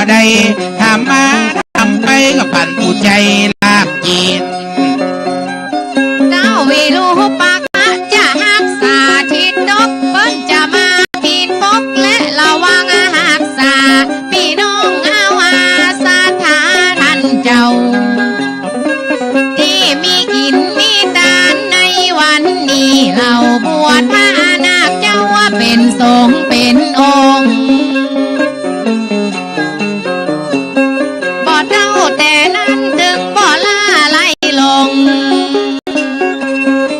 ได้ทำมาทำไปก็ปั่นผู้ใจลากจีนเจ้าวิลูปากจะหักษาทิดดกเปิ้นจะมาปีนปกและระวังหักษาพี่น้องเอาอาสาทาท่านเจ้าที่มีกินมีทานในวันนี้เราบวชพระนาคเจ้าว่าเป็นสงฆ์เป็นองค์บ่เท่าแต่นั้นถึงบ่ล่าไล่ลง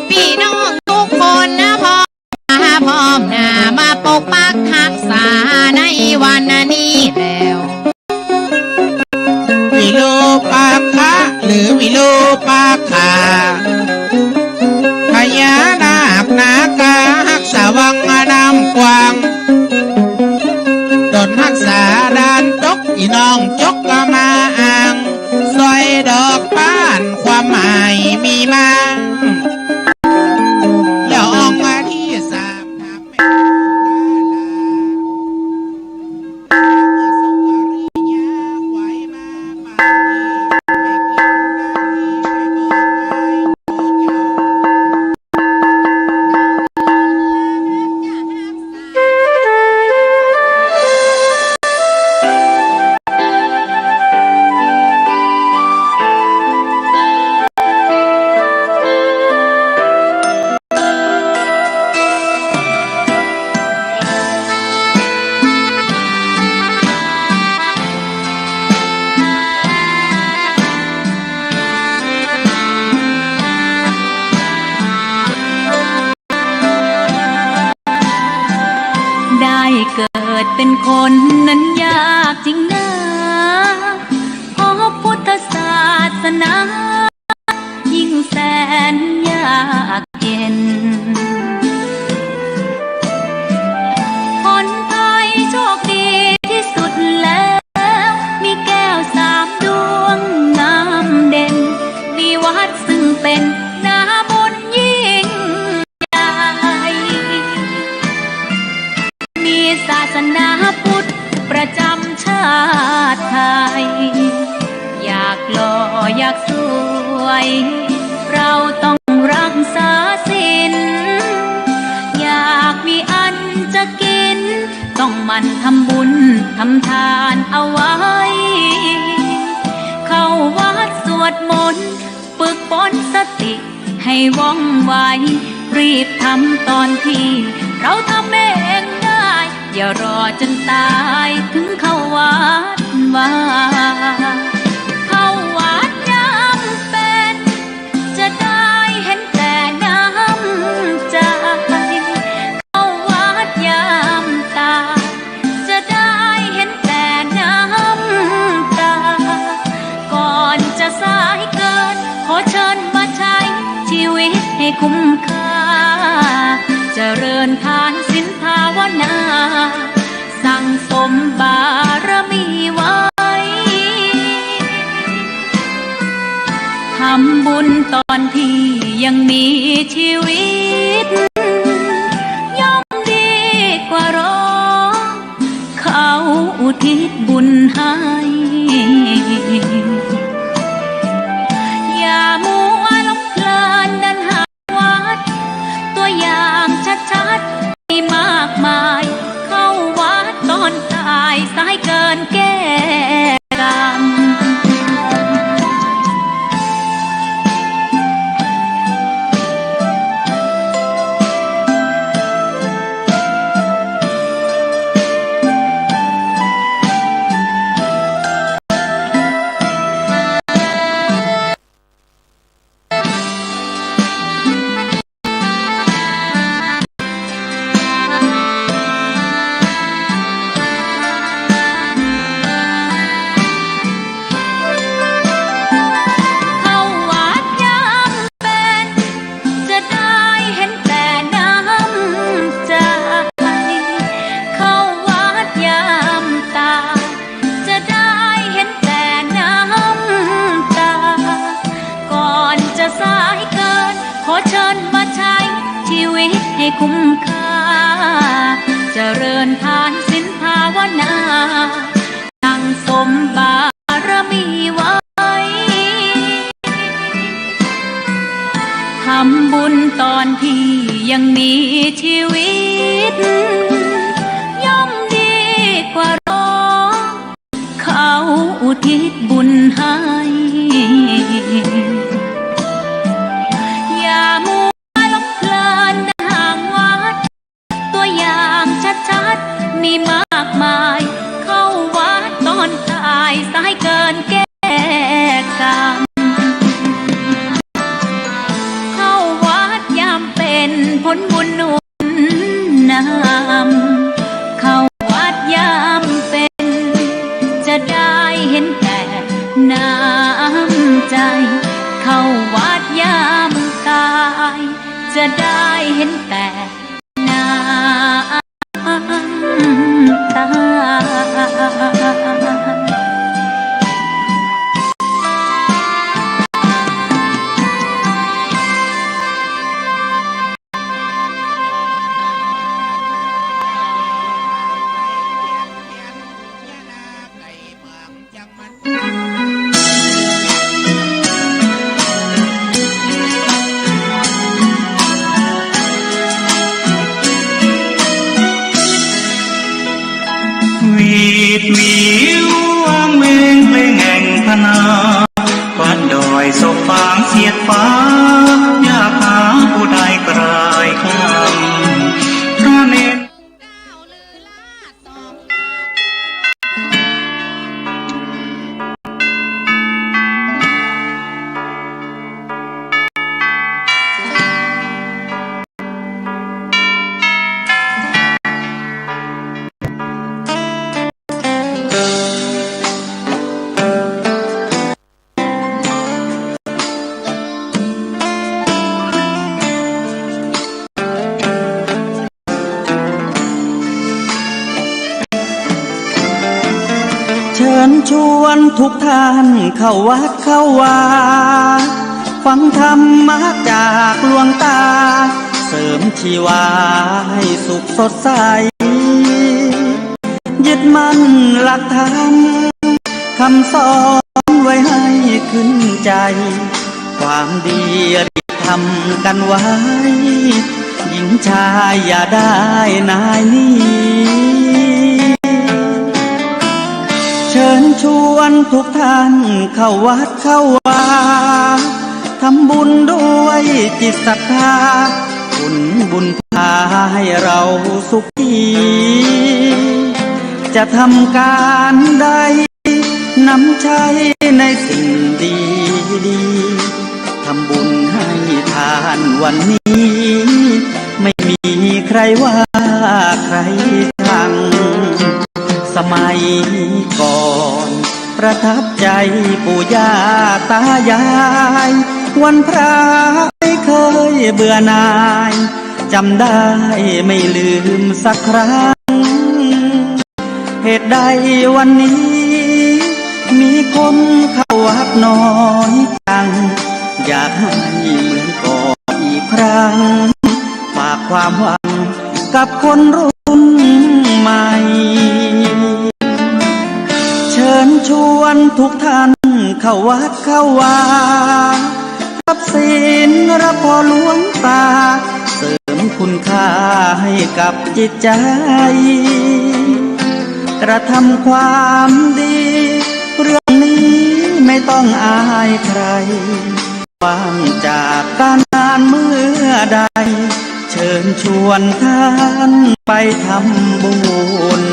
พี่น้องทุกคนนะพร้อมหน้ามาปกปักรักษาในวันนี้แล้ววิโลปาคะหรือวิโลปาคาพญานาคนาคาหักษาวังน้ำกวางดนหักษาดานจกอีน้องจกก็มาอ่างซอยดอกบ้านความหมายมีมาแล้วออกมาที่สามทำให้เกิดเป็นคนนั้นยากจริงนะเพราะพุทธศาสนายิ่งแสนยากเย็นคนไทยโชคดีที่สุดแล้วมีแก้วสามดวงงามเด่นมีวัดซึ่งเป็นนาบุญยิ่งศาสนาพุทธประจำชาติไทยอยากหล่ออยากสวยเราต้องรักษาศีลอยากมีอันจะกินต้องหมั่นทำบุญทำทานเอาไว้เข้าวัดสวดมนต์ฝึกฝนสติให้ว่องไวรีบทำตอนที่เราทำเองอย่ารอจนตายถึงเข้าวัดว่าเข้าวัดยามเป็นจะได้เห็นแต่น้ำใจเข้าวัดยามตายจะได้เห็นแต่น้ำตาก่อนจะสายเกินขอเชิญมาใช้ชีวิตให้คุ้มค่าเจริญทานศีลภาวนาสั่งสมบารมีไว้ทำบุญตอนที่ยังมีชีวิตย่อมดีกว่ารอเขาอุทิศบุญให้อย่ามัวหลงเพลินเดินหาวัดตัวอย่างชัดๆมีมากมายเข้าวัดตอนตายสายเกินแก้กรรมคุ้มค่าเจริญทานศีลภาวนาสั่งส มบารมีไว้ทำบุญตอนที่ยังมีชีวิตย่อมดีกว่ารอเขาอุทิศบุญให้อย่ามัวหลงเพลินห่างวัดตัวอย่างชัดๆมีมากมายเข้าวัดตอนตายสายเกินแก้กรรมเข้าวัดยามเป็นผลบุญหนุนนำเข้าวัดยามเป็นจะได้เห็นแต่น้ำใจเข้าวัดยามตายจะได้เห็นแต่น้ำตาวีดวิววางเวงเพลงแห่งพนาวัดดอยศพฟางเสียดฟ้าอยากหาผู้ใดกลายคำพระเนตร เชิญชวนทุกท่านเข้าวัดเข้าวาฟังธรรมะจากหลวงตาเสริมชีวาให้สุขสดใสยึดมั่นหลักธรรมคำสอนไว้ให้ขึ้นใจความดีรีบทำกันไว้หญิงชายอย่าได้นายนี้เชิญชวนทุกท่านเข้าวัดเข้าวาทำบุญด้วยจิตศรัทธาบุญพาให้เราสุขีจะทำการใดนำใช้ในสิ่งดีดีทำบุญให้ทานวันนี้ไม่มีใครว่าใครชังสมัยก่อนประทับใจปู่ย่าตายายวันพระไม่เคยเบื่อหน่ายจำได้ไม่ลืมสักครั้งเหตุใดวันนี้มีคนเข้าวัดน้อยจังอยากให้เหมือนก่อนอีกครั้งฝากความหวังกับคนรุ่นใหม่เชิญชวนทุกท่านเข้าวัดเข้าวารับศีลรับพรหลวงตาเสริมคุณค่าให้กับจิตใจกระทำความดีเรื่องนี้ไม่ต้องอายใครว่างจากการงานเมื่อใดเชิญชวนท่านไปทำบุญ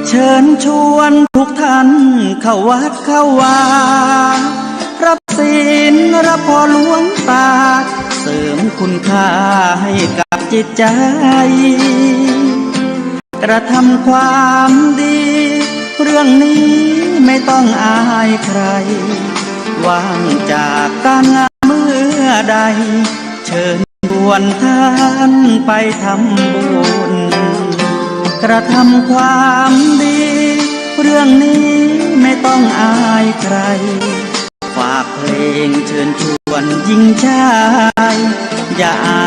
เชิญชวนทุกท่านเข้าวัดเข้าวารับศีลรับพรหลวงตาเสริมคุณค่าให้กับจิตใจกระทำความดี เรื่องนี้ไม่ต้องอายใครว่างจากการงานเมื่อใดเชิญชวนท่านไปทำบุญกระทำความดีเรื่องนี้ไม่ต้องอายใครฝากเพลงเชิญชวนหญิงชายอย่าอา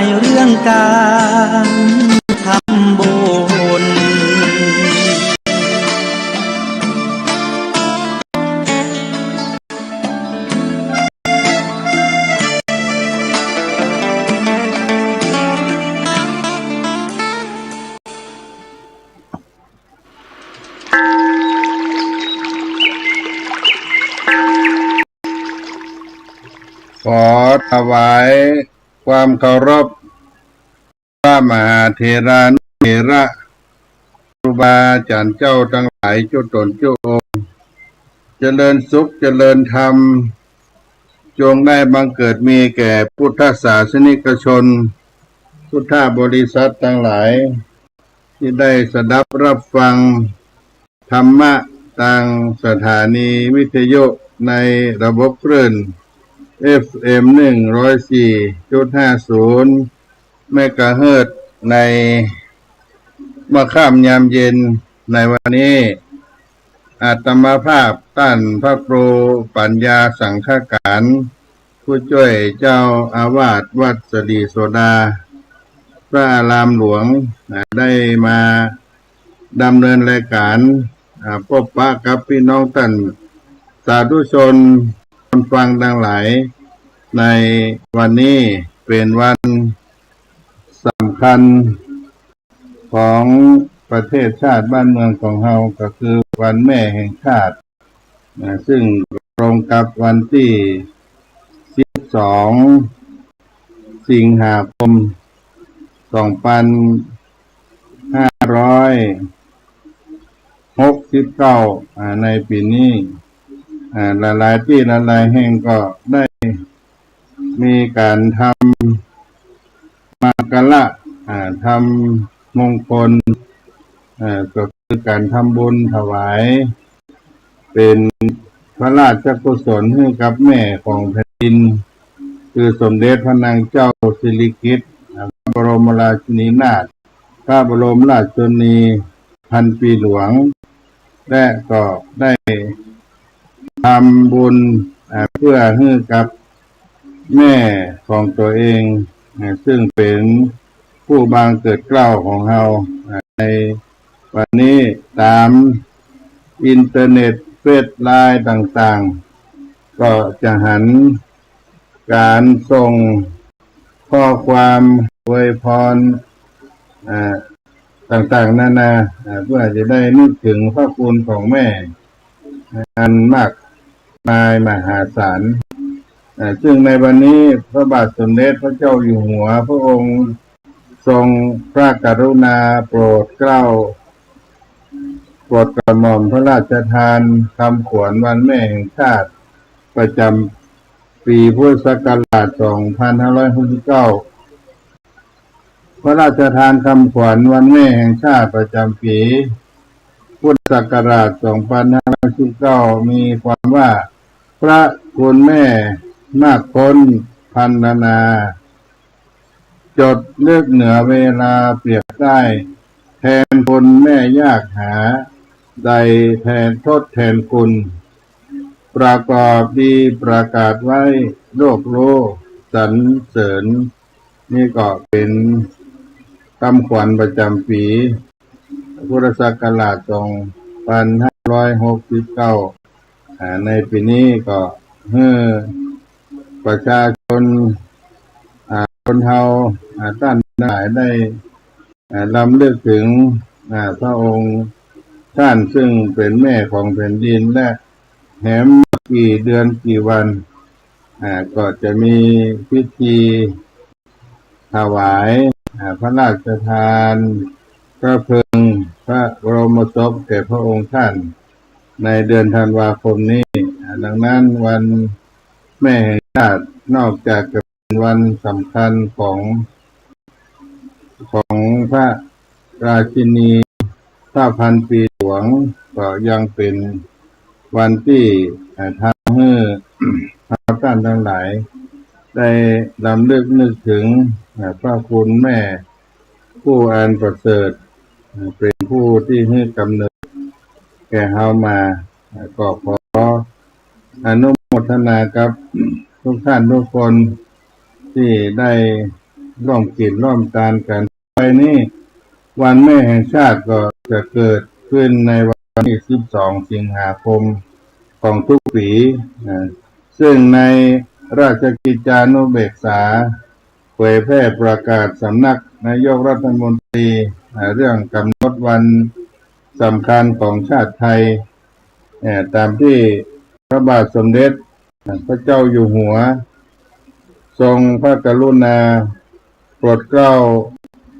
ยเรื่องการทำบุญขอถวายความเคารพพระมหาเถรานุเถระครูบาอาจารย์เจ้าทั้งหลายเจ้าตนเจ้าองค์เจริญสุขเจริญธรรมจงได้บังเกิดมีแก่พุทธศาสนิกชนพุทธบริษัททั้งหลายที่ได้สดับรับฟังธรรมะทางสถานีวิทยุในระบบคลื่นFM 104.50 เมกะเฮิรตซ์ในเมื่อค่ำยามเย็นในวันนี้อาตมาภาพท่านพระครูปัญญาสังฆการผู้ช่วยเจ้าอาวาสวัดสลีโสดาพระอารามหลวงได้มาดำเนินรายการพบปะกับพี่น้องท่านสาธุชนคนฟังทั้งหลายในวันนี้เป็นวันสำคัญของประเทศชาติบ้านเมืองของเราก็คือวันแม่แห่งชาติซึ่งตรงกับวันที่12สิงหาคม2569ในปีนี้หลายๆที่หลายๆแห่งก็ได้มีการทำมาฆะทำมงคลก็คือการทำบุญถวายเป็นพระราชกุศลให้กับแม่ของแผ่นดินคือสมเด็จพระนางเจ้าสิริกิติ์พระบรมราชินีนาถพระบรมราชชนนีพันปีหลวงและก็ได้ทำบุญเพื่อให้กับแม่ของตัวเองซึ่งเป็นผู้บังเกิดเกล้าของเราในวันนี้ตามอินเทอร์เน็ตเฟซไลน์ต่างๆก็จะหันการส่งข้อความอวยพรต่างๆนานาเพื่อจะได้นึกถึงพระคุณของแม่อันมากมายมหาศาลซึ่งในวันนี้พระบาทสมเด็จพระเจ้าอยู่หัวพระองค์ทรงพระกรุณาโปรดเกล้าโปรดกระหม่อมพระราชทานคำขวัญวันแม่แห่งชาติประจำปีพุทธศักราช 2569 พระราชทานคำขวัญวันแม่แห่งชาติประจำปีพุทธศักราช 2519 มีความว่าพระคุณแม่มากพ้นพันนาจดเลือกเหนือเวลาเปรียบได้แทนคุณแม่ยากหาใดแทนทดแทนคุณประกอบดีประกาศไว้โลกรู้สรรเสริญนี่ก็เป็นคำขวัญประจำปีพุทธศักราช 2569 ในปีนี้ก็ให้ประชาชนคนเฮาท่านหลายได้รำลึกถึงพระองค์ท่านซึ่งเป็นแม่ของแผ่นดินและแถมกี่เดือนกี่วันก็จะมีพิธีถวายพระราชทานพระเพลิงพระบรมศพแก่พระองค์ท่านในเดือนธันวาคมนี้ดังนั้นวันแม่แห่งชาตินอกจากจะเป็นวันสำคัญของพระราชินี ถ้าพันปีหลวงก็ยังเป็นวันที่ทำให้ชาวท่านทั้งหลายได้รำลึกนึกถึงพระคุณแม่ผู้อันประเสริฐเป็นผู้ที่ให้กำเนิดแก่เฮามาก็ขออนุโมทนากับทุกท่านทุกคนที่ได้ร่วมกิจร่วมทานกันไปนี้วันแม่แห่งชาติก็จะเกิดขึ้นในวันที่12 สิงหาคมของทุกปีซึ่งในราชกิจจานุเบกษาเผยแพร่ประกาศสำนักนายกรัฐมนตรีเรื่องกำหนดวันสำคัญของชาติไทยตามที่พระบาทสมเด็จพระเจ้าอยู่หัวทรงพระกรุณาโปรดเกล้า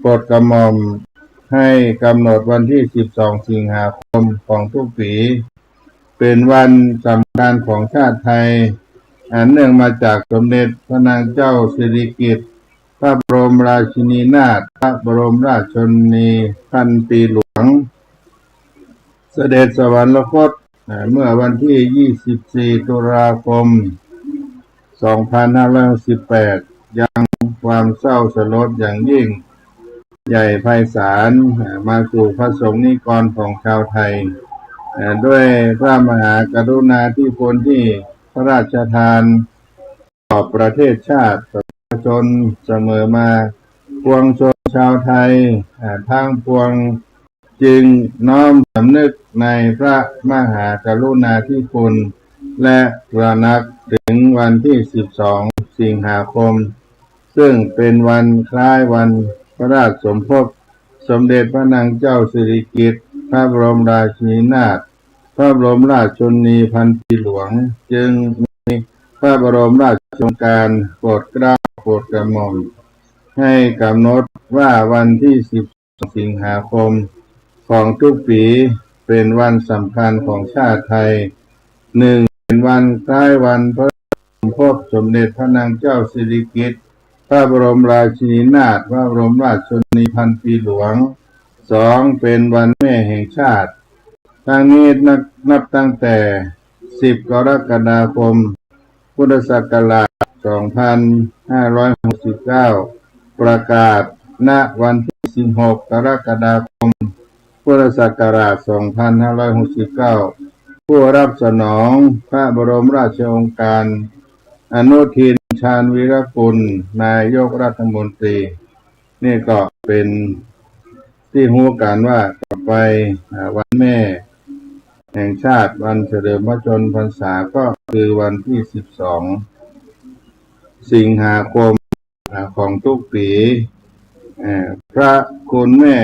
โปรดกระหม่อมให้กำหนดวันที่12 สิงหาคมของทุกปีเป็นวันสำคัญของชาติไทยเนื่องมาจากสมเด็จพระนางเจ้าสิริกิติ์พระบรมราชินีนาถพระบรมราชชนนีพันปีหลวงเสด็จสวรรคตเมื่อวันที่ 24 ตุลาคม 2518 ยังความเศร้าสลดอย่างยิ่งใหญ่ไพศาลมาสู่พระสงฆ์นิกรของชาวไทยด้วยพระมหากรุณาธิคุณที่พระราชทานต่อประเทศชาติประชาชนเสมอมาปวงชนชาวไทยทั้งปวงจึงน้อมสำนึกในพระมหากรุณาธิคุณและตระหนักถึงวันที่12 สิงหาคมซึ่งเป็นวันคล้ายวันพระราชสมภพสมเด็จพระนางเจ้าสิริกิติ์พระบรมราชินีนาถพระบรมราชชนนีพันปีหลวงจึงมีพระบรมราชโองการโปรดเกล้าโปรดกระหม่อมให้กำหนดว่าวันที่12 สิงหาคมของทุกปีเป็นวันสำคัญของชาติไทยหนึ่งเป็นวันคล้ายวันพระสมภพสมเด็จพระนางเจ้าสิริกิติ์พระบรมราชินีนาถพระบรมราชชนนีพันปีหลวงสองเป็นวันแม่แห่งชาติทั้งนี้นับตั้งแต่10 กรกฎาคมพุทธศักราช 2569 ประกาศณวันที่ 16 กรกฎาคมพุทธศักราช 2569 ผู้รับสนองพระบรมราชโองการอนุทินชาญวีรกุลนายกรัฐมนตรีนี่ก็เป็นที่รู้กันว่าต่อไปวันแม่แห่งชาติวันเฉลิมพระชนมพรรษาก็คือวันที่12 สิงหาคมของทุกปีพระคุณแม่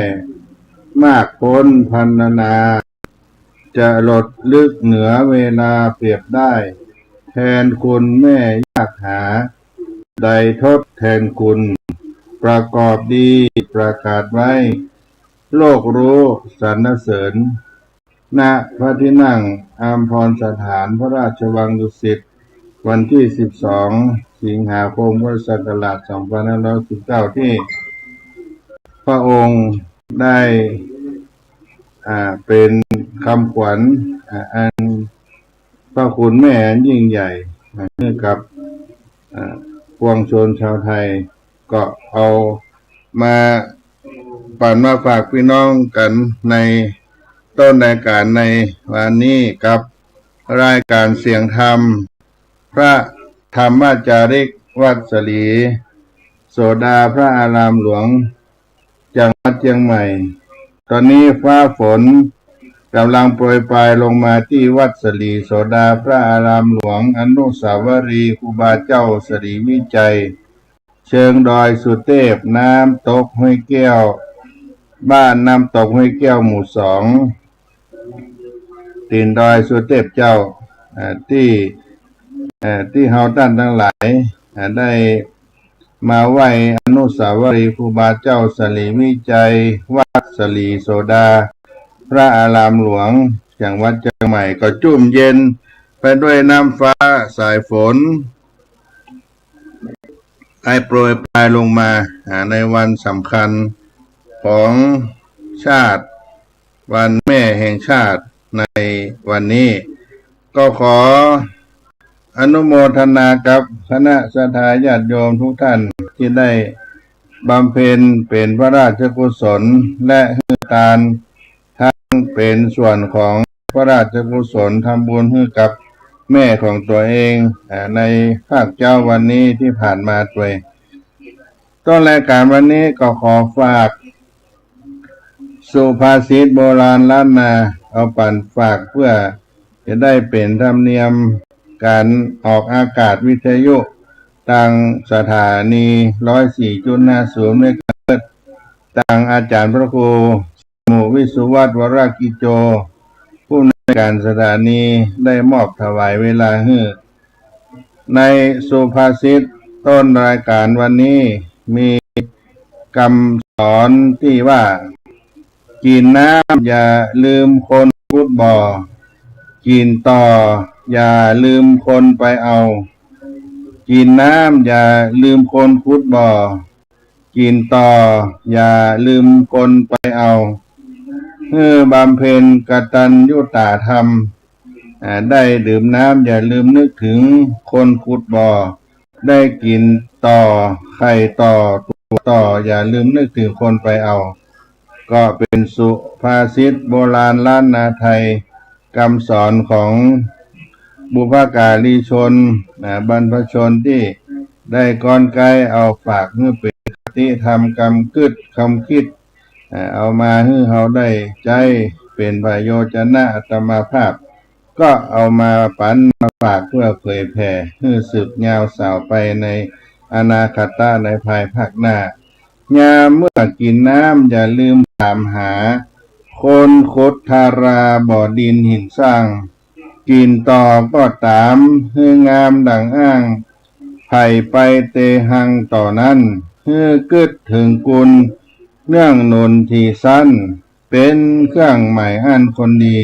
มากพ้นพรรณนาจะหลดลึกเหนือเวลาเปรียบได้แทนคุณแม่ยากหาใดทดแทนคุณประกอบดีประกาศไว้โลกรู้สรรเสริญณพระที่นั่งอัมพรสถานพระราชวังดุสิตวันที่12 สิงหาคมพุทธศักราช 2519 ที่พระองค์ได้เป็นคำขวัญอันพระคุณแม่ยิ่งใหญ่ให้กับปวงชนชาวไทยก็เอามาปั่นมาฝากพี่น้องกันในต้นรายการในวันนี้กับรายการเสียงธรรมพระธรรมจาริกวัดสลีโสดาพระอารามหลวงจังหวัดเชียงใหม่ตอนนี้ฟ้าฝนกำลังโปรยปลายลงมาที่วัดสลีโสดาพระอารามหลวงอนุสาวรีย์ครูบาเจ้าสลีวิจัยเชิงดอยสุเทพน้ำตกห้วยแก้วบ้านน้ำตกห้วยแก้วหมู่ 2ตีนดอยสุเทพเจ้าที่เฮาท่านทั้งหลายได้มาไหว้อนุสาวรีย์ครูบาเจ้าสลีวิจัยวัดสลีโสดาพระอารามหลวงจังหวัดเชียงใหม่ก็ชุ่มเย็นไปด้วยน้ำฟ้าสายฝนให้โปรยปลายลงมาในวันสำคัญของชาติ วันแม่แห่งชาติในวันนี้ ก็ขออนุโมทนากับคณะศรัทธาญาติโยมทุกท่านที่ได้บำเพ็ญเป็นพระราชกุศลและให้ทานทั้งเป็นส่วนของพระราชกุศลทำบุญให้กับแม่ของตัวเองในภาคเจ้าวันนี้ที่ผ่านมาด้วยต้นรายการวันนี้ก็ขอฝากสุภาษิตโบราณล้านนาเอาปั่นฝากเพื่อจะได้เป็นธรรมเนียมการออกอากาศวิทยุทางสถานี 104.50 เมกะเฮิรตซ์ทางอาจารย์พระครูหมู่วิสุวัฒน์วรกิจโจผู้ในวยการสถานีได้มอบถวายเวลาให้ในสุภาษิตต้นรายการวันนี้มีคำสอนที่ว่ากินน้ำอย่าลืมคนขุดบ่อกินต่ออย่าลืมคนไปเอากินน้ำอย่าลืมคนขุดบ่อกินต่ออย่าลืมคนไปเอาเมื่อบำเพ็ญกตัญญูตธรรมได้ดื่มน้ำอย่าลืมนึกถึงคนขุดบ่อได้กินต่อไข่ต่อตัวต่ออย่าลืมนึกถึงคนไปเอาก็เป็นสุภาษิตโบราณล้านนาไทยคำสอนของบุพการีชนบรรพชนที่ได้ก้อนไกลเอาฝากเมื่อเป็นคติธรรมคำคิดเอามาให้เขาได้ใจเป็นประโยชนะอัตมาภาพก็เอามาปันมาฝากเพื่อเผยแผ่ให้สืบยาวสาวไปในอนาคตในภายภาคหน้ายามเมื่อกินน้ำอย่าลืมถามหาคนคดทาราบ่อดินหินสร้างกินต่อก็ตามฮืองามดังอ้างไผ่ไปเตหังต่อนั้นฮือกึดถึงกุลเนื่องนนที่สั้นเป็นเครื่องหมายอันคนดี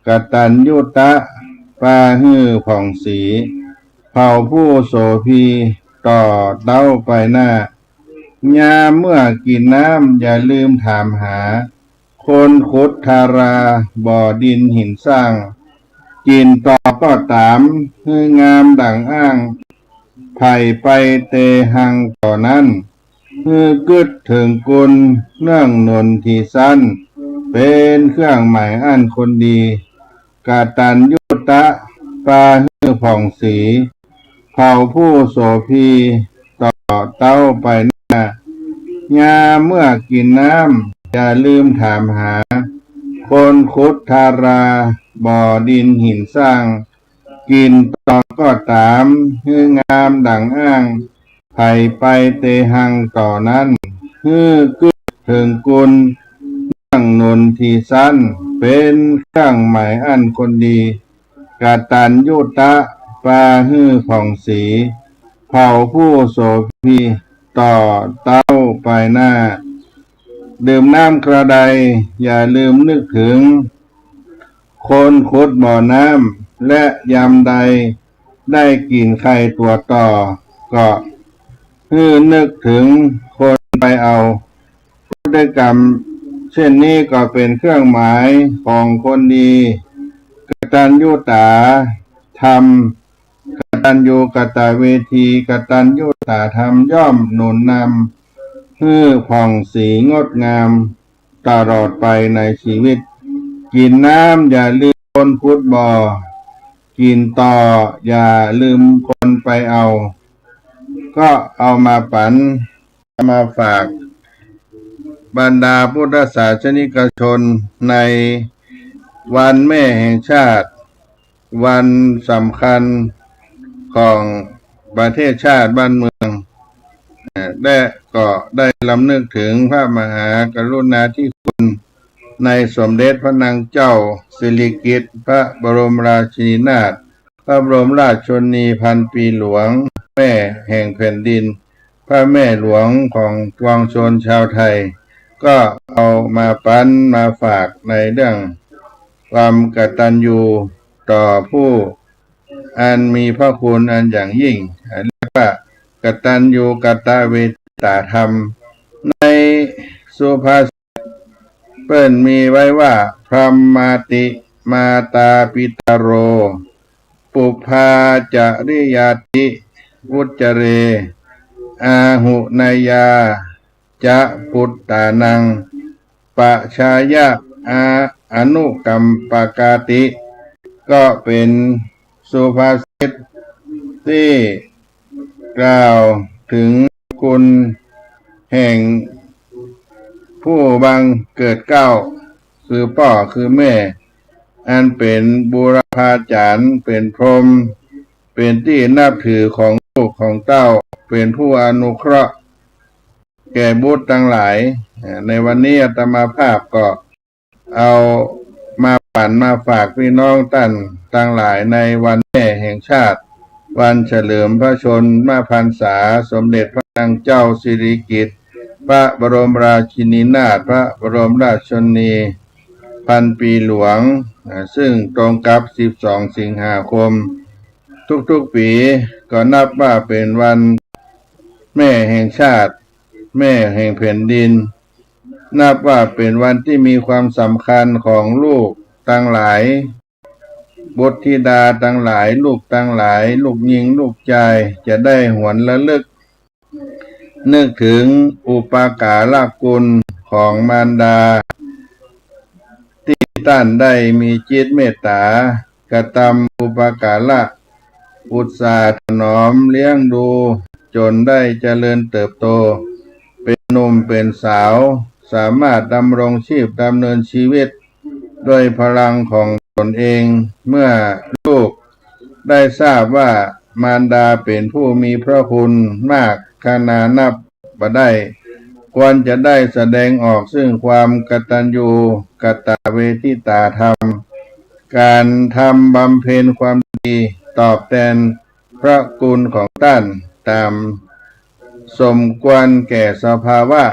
กตัญญูตะปาฮือผ่องสีเผ่าผู้โสภีต่อเต้าไปหน้ายามเมื่อกินน้ำอย่าลืมถามหาคนขุดทาราบ่อดินหินสร้างกินต่อก็ตามคืองามดังอ้างไผ่ไปเตหังต่อนั้นคือกึดถึงกุลเนื่องนนที่สั้นเป็นเครื่องหมายอันคนดีกตัญญูตะปาฮือผ่องสีเผ่าผู้โสภีต่อเต้าไปหน้ายามเมื่อกินน้ำอย่าลืมถามหาคนขุดทาราบ่อดินหินสร้างกินต่อก็ตามฮืองามดังอ้างไผ่ไปเตหังต่อนั้นฮือกึดถึงกุลนั่งนนที่สั้นเป็นเครื่องหมายอันคนดีกตัญญูตะปาฮือผ่องสีเผ่าผู้โสภีต่อเต้าไปหน้าดื่มน้ำกระไดอย่าลืมนึกถึงคนขุดบ่อน้ำและยามใดได้กินไข่ตัวต่อก็ฮือนึกถึงคนไปเอาพฤติกรรมเช่นนี้ก็เป็นเครื่องหมายของคนดีกตัญญูตาธรรมกตัญญูกตเวทีกตัญญูตาธรรมย่อมหนุนนำฮือผ่องสีงดงามตลอดไปในชีวิตกินน้ำอย่าลืมคนขุดบ่อกินต่ออย่าลืมคนไปเอาก็เอามาปันมาฝากบรรดาพุทธศาสนิกชนในวันแม่แห่งชาติวันสำคัญของประเทศชาติบ้านเมืองได้ก็ได้ลำลึกถึงพระมหากรุณาธิคุณในสมเด็จพระนางเจ้าสิริกิติ์พระบรมราชินีนาถพระบรมราชชนนีพันปีหลวงแม่แห่งแผ่นดินพระแม่หลวงของปวงชนชาวไทยก็เอามาปันมาฝากในเรื่องความกตัญญูต่อผู้อันมีพระคุณอันอย่างยิ่งเรียกว่ากตัญญูกตเวทีธรรมในสุภาษิต เปิ้นมีไว้ว่าพรหมาติมาตาปิตโรปุพาจริยาติวุจเรอาหุนายาจะปุตตานังปะชายะอนุกัมปกาติก็เป็นสุภาษิตที่กล่าวถึงคุณแห่งผู้บังเกิดเก้าคือพ่อคือแม่อันเป็นบูรพาจารย์เป็นพรหมเป็นที่นับถือของลูกของเต้าเป็นผู้อนุเคราะห์แก่บุตรทั้งหลายในวันนี้อาตมาภาพก็เอามาปั่นมาฝากพี่น้องท่านทั้งหลายในวันแม่แห่งชาติวันเฉลิมพระชนมพรรษาสมเด็จพระนางเจ้าสิริกิติ์พระบรมราชินีนาถพระบรมราชชนนีพันปีหลวงซึ่งตรงกับ12 สิงหาคมทุกๆปีก็นับว่าเป็นวันแม่แห่งชาติแม่แห่งแผ่นดินนับว่าเป็นวันที่มีความสำคัญของลูกทั้งหลายบุตรธิดาทั้งหลายลูกทั้งหลายลูกหญิงลูกชายจะได้หวนระลึกนึกถึงอุปการะคุณของมารดาที่ท่านได้มีจิตเมตตากระทำอุปการะอุตสาห์ถนอมเลี้ยงดูจนได้เจริญเติบโตเป็นหนุ่มเป็นสาวสามารถดำรงชีพดำเนินชีวิตด้วยพลังของตนเองเมื่อลูกได้ทราบว่ามารดาเป็นผู้มีพระคุณมากขนานับบ่ได้ควรจะได้แสดงออกซึ่งความกตัญญูกตเวทิตาธรรมการทำบำเพ็ญความดีตอบแทนพระคุณของท่านตามสมควรแก่สภาวะ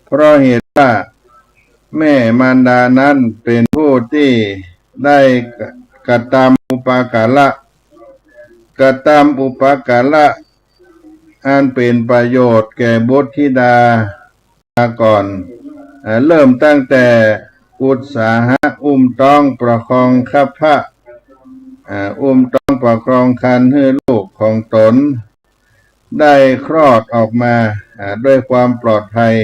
เพราะเหตุว่าแม่มารดานั้นเป็นผู้ที่ได้กระทำอุปการะอันเป็นประโยชน์แก่บุตรธิดามาก่อนเริ่มตั้งแต่อุตสาหะอุ้มต้องประคองคัพพะอุ้มต้องประคองครรภ์ให้ลูกของตนได้คลอดออกมาด้วยความปลอดภัย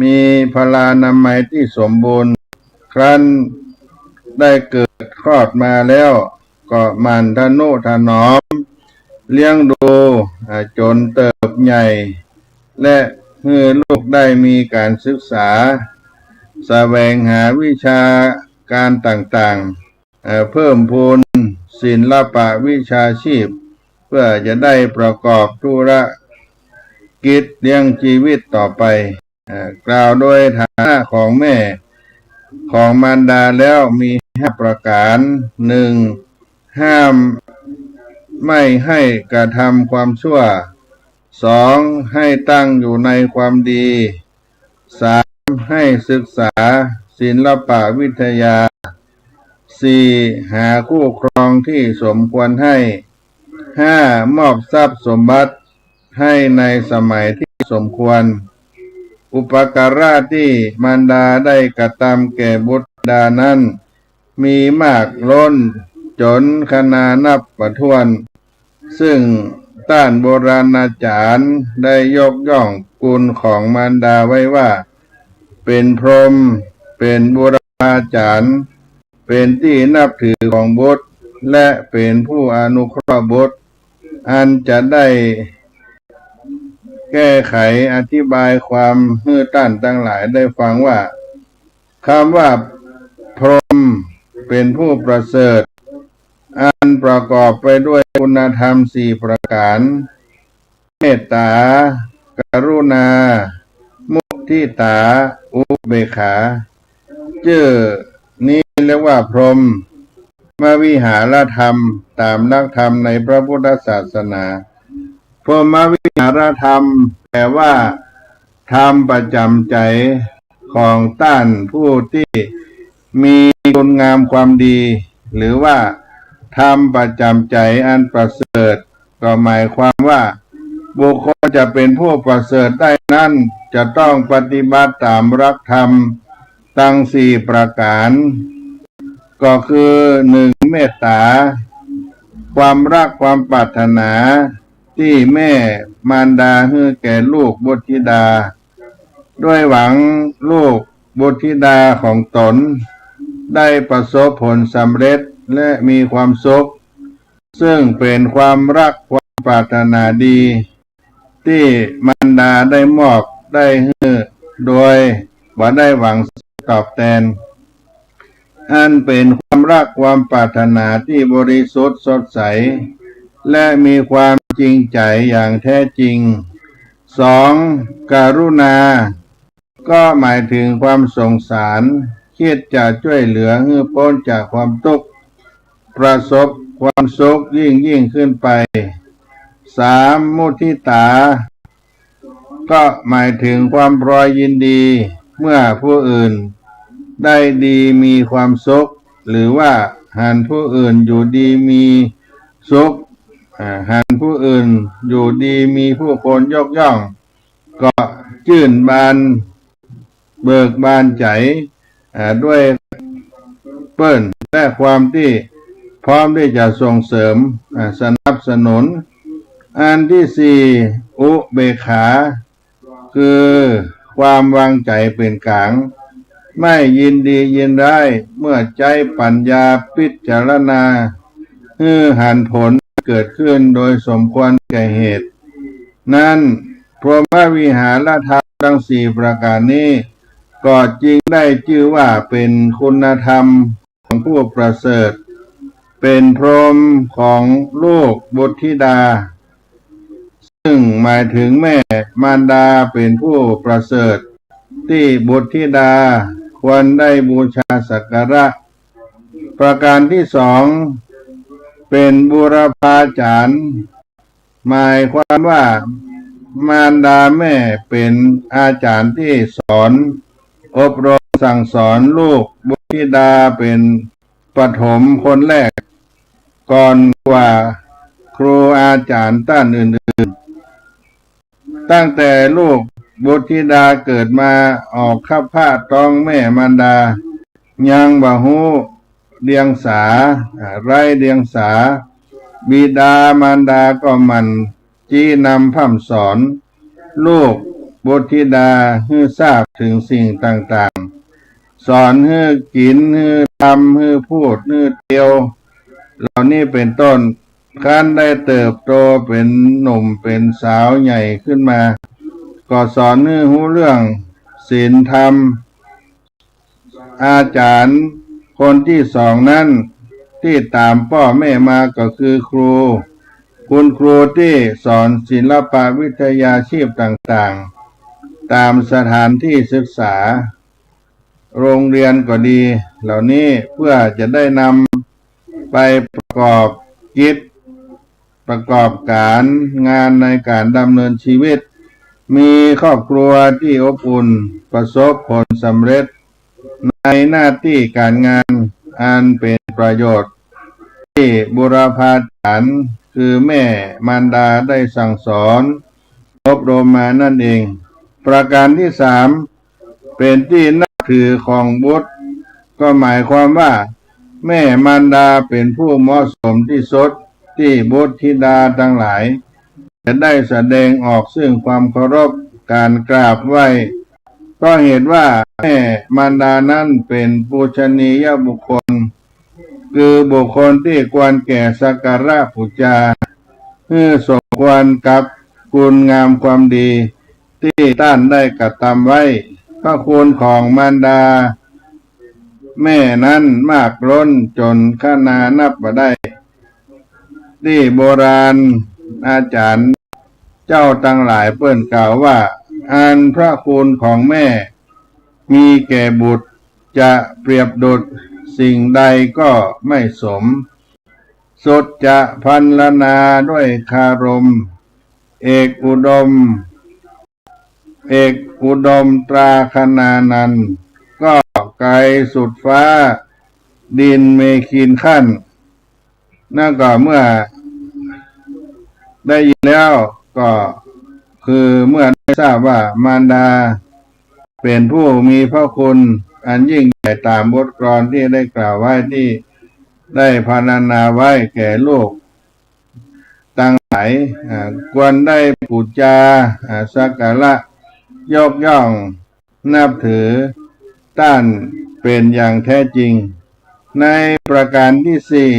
มีพลานามัยที่สมบูรณ์ครั้นได้เกิดคลอดมาแล้วก็หมั่นทนุถนอมเลี้ยงดูจนเติบใหญ่และเมื่อลูกได้มีการศึกษาแสวงหาวิชาการต่างๆเพิ่มพูนศิลปะวิชาชีพเพื่อจะได้ประกอบธุรกิจเลี้ยงชีวิตต่อไปกล่าวโดยฐานะของแม่ของมารดาแล้วมี5 ประการ 1. ห้ามไม่ให้กระทำความชั่ว 2. ให้ตั้งอยู่ในความดี 3. ให้ศึกษาศิลปะวิทยา 4. หาคู่ครองที่สมควรให้ 5. มอบทรัพย์สมบัติให้ในสมัยที่สมควรอุปการะที่มารดาได้กระทำแก่บุตรดานั้นมีมากล้นจนขนานับประทวนซึ่งต้านโบราณอาจารย์ได้ยกย่องคุณของมารดาไว้ว่าเป็นพรหมเป็นบูรพาจารย์เป็นที่นับถือของบุตรและเป็นผู้อนุเคราะห์บุตรอันจะได้แก้ไขอธิบายความให้ท่านทั้งหลายได้ฟังว่าคำว่าพรหมเป็นผู้ประเสริฐอันประกอบไปด้วยคุณธรรม4 ประการเมตตากรุณามุทิตาอุเบกขาชื่อนี้เรียกว่าพรหมวิหารธรรมตามหลักธรรมในพระพุทธศาสนาพรหมวิหารธรรมแปลว่าธรรมประจำใจของท่านผู้ที่มีคุณงามความดีหรือว่าธรรมประจำใจอันประเสริฐก็หมายความว่าบุคคลจะเป็นผู้ประเสริฐได้นั้นจะต้องปฏิบัติตามหลักธรรม ตั้ง4ประการก็คือ1เมตตาความรักความปรารถนาที่แม่มารดาให้แก่ลูกบุตรธิดาด้วยหวังลูกบุตรธิดาของตนได้ประสบผลสำเร็จและมีความสุขซึ่งเป็นความรักความปรารถนาดีที่มารดาได้มอบได้ให้โดยว่าได้หวังตอบแทนอันเป็นความรักความปรารถนาที่บริสุทธิ์สดใสและมีความจริงใจอย่างแท้จริง2. กรุณาก็หมายถึงความสงสารคิดจะช่วยเหลือให้พ้นจากความทุกข์ประสบความสุขยิ่งขึ้นไป 3. มุทิตาก็หมายถึงความพรอยยินดีเมื่อผู้อื่นได้ดีมีความสุขหรือว่าหันผู้อื่นอยู่ดีมีสุขหันผู้อื่นอยู่ดีมีผู้คนยกย่องก็ชื่นบานเบิกบานใจด้วยเปิ้นและความที่พร้อมที่จะส่งเสริมสนับสนุนอันที่4อุเบกขาคือความวางใจเป็นกลางไม่ยินดียินร้ายเมื่อใจปัญญาพิจารณาให้หันผลเกิดขึ้นโดยสมควรแก่เหตุนั้นพรหมวิหารธรรมทั้ง4ประการนี้ก็จึงได้ชื่อว่าเป็นคุณธรรมของผู้ประเสริฐเป็นพรหมของลูกบุตรธิดาซึ่งหมายถึงแม่มารดาเป็นผู้ประเสริฐที่บุตรธิดาควรได้บูชาสักการะประการที่2เป็นบูรพาจารย์หมายความว่ามารดาแม่เป็นอาจารย์ที่สอนอบรมสั่งสอนลูกบุตรธิดาเป็นปฐมคนแรกก่อนกว่าครูอาจารย์ท่านอื่นๆตั้งแต่ลูกบุตรธิดาเกิดมาออกข้าพาท้องแม่มารดายังบ่ฮู้เดียงสาไร้เดียงสาบิดามารดาก็มันจี้นำพร่ำสอนลูกบุตรธิดาให้ทราบถึงสิ่งต่างๆสอนให้กินให้ทำให้พูดให้เที่ยวเหล่านี้เป็นต้นการได้เติบโตเป็นหนุ่มเป็นสาวใหญ่ขึ้นมาก็สอนให้รู้เรื่องศีลธรรมอาจารย์คนที่2นั้นที่ตามพ่อแม่มาก็คือครูคุณครูที่สอนศิลปวิทยาชีพต่างๆตามสถานที่ศึกษาโรงเรียนก็ดีเหล่านี้เพื่อจะได้นำไปประกอบกิจประกอบการงานในการดำเนินชีวิตมีครอบครัวที่อบอุ่นประสบผลสำเร็จในหน้าที่การงานอันเป็นประโยชน์ที่บุรพาจารย์คือแม่มารดาได้สั่งสอนอบรมมานั่นเองประการที่3เป็นที่นับถือของบุตรก็หมายความว่าแม่มารดาเป็นผู้เหมาะสมที่สุดที่บุตรธิดาทั้งหลายจะได้แสดงออกซึ่งความเคารพการกราบไหว้ก็เหตุว่าแม่มารดานั้นเป็นปูชนียบุคคลคือบุคคลที่ควรแก่สักการะบูชาเพื่อสมควรกับคุณงามความดีที่ท่านได้กระทำไว้พระคุณของมารดาแม่นั้นมากล้นจนขนานับบ่ได้ที่โบราณอาจารย์เจ้าทั้งหลายเปิ้นกล่าวว่าอันพระคุณของแม่มีแก่บุตรจะเปรียบดุจสิ่งใดก็ไม่สมสุดจะพันลนาด้วยคารมเอกอุดมตราคณานันก็ไกลสุดฟ้าดินเมขินขั้นนั่นก็เมื่อได้ยินแล้วก็คือเมื่อได้ทราบว่ามารดาเป็นผู้มีพระคุณ อันยิ่งใหญ่ตามบทกลอนที่ได้กล่าวไว้ที่ได้พรรณนาไว้แก่ลูกตั้งหลายควรได้บูชาสักการะยกย่องนับถือต้านเป็นอย่างแท้จริงในประการที่สี่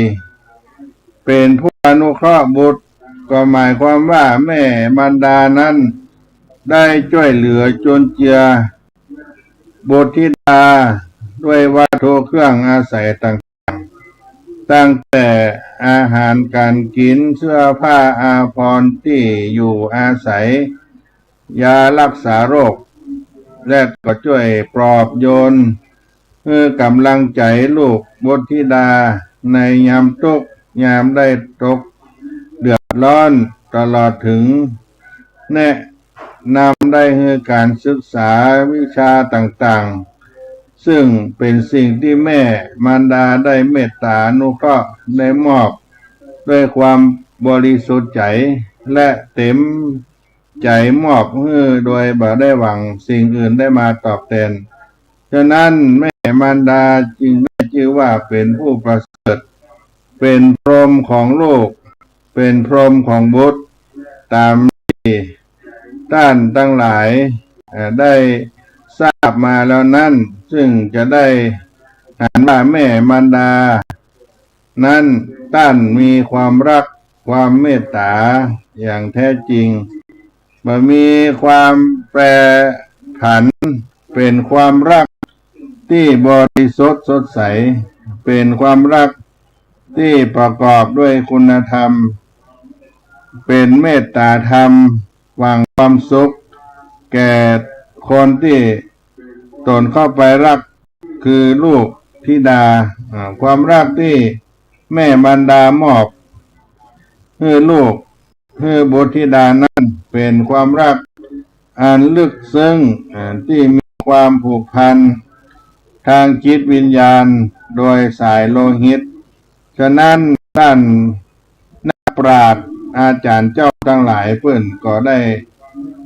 เป็นผู้อนุเคราะห์บุตรก็หมายความว่าแม่มารดานั้นได้ช่วยเหลือจุนเจือบุตรธิดาด้วยวัตถุเครื่องอาศัยต่างๆตั้งแต่อาหารการกินเสื้อผ้าอาภรณ์ที่อยู่อาศัยยารักษาโรคและก็ช่วยปลอบโยนกำลังใจลูกบุตรธิดาในยามทุกข์ยามได้ตกเดือดร้อนตลอดถึงแนะนำได้ให้การศึกษาวิชาต่างๆซึ่งเป็นสิ่งที่แม่มารดาได้เมตตาอนุเคราะห์ได้มอบด้วยความบริสุทธิ์ใจและเต็มใจมอบโดยบ่ได้หวังสิ่งอื่นได้มาตอบแทนฉะนั้นแม่มารดาจึงได้ชื่อว่าเป็นผู้ประเสริฐเป็นพรหมของโลกเป็นพรหมของบุตรตามที่ท่านทั้งหลายได้ทราบมาแล้วนั้นซึ่งจะได้เห็นว่าแม่มารดานั้นท่านมีความรักความเมตตาอย่างแท้จริงบ่มีความแปรผันเป็นความรักที่บริสุทธิ์สดใสเป็นความรักที่ประกอบด้วยคุณธรรมเป็นเมตตาธรรมหวังความสุขแก่คนที่ตนเข้าไปรักคือลูกธิดาความรักที่แม่มารดามอบให้ลูกให้บุตรธิดานั้นเป็นความรักอันลึกซึ้งที่มีความผูกพันทางจิตวิญญาณโดยสายโลหิตฉะนั้นท่านนักปราชญ์อาจารย์เจ้าทั้งหลายเพิ่นก็ได้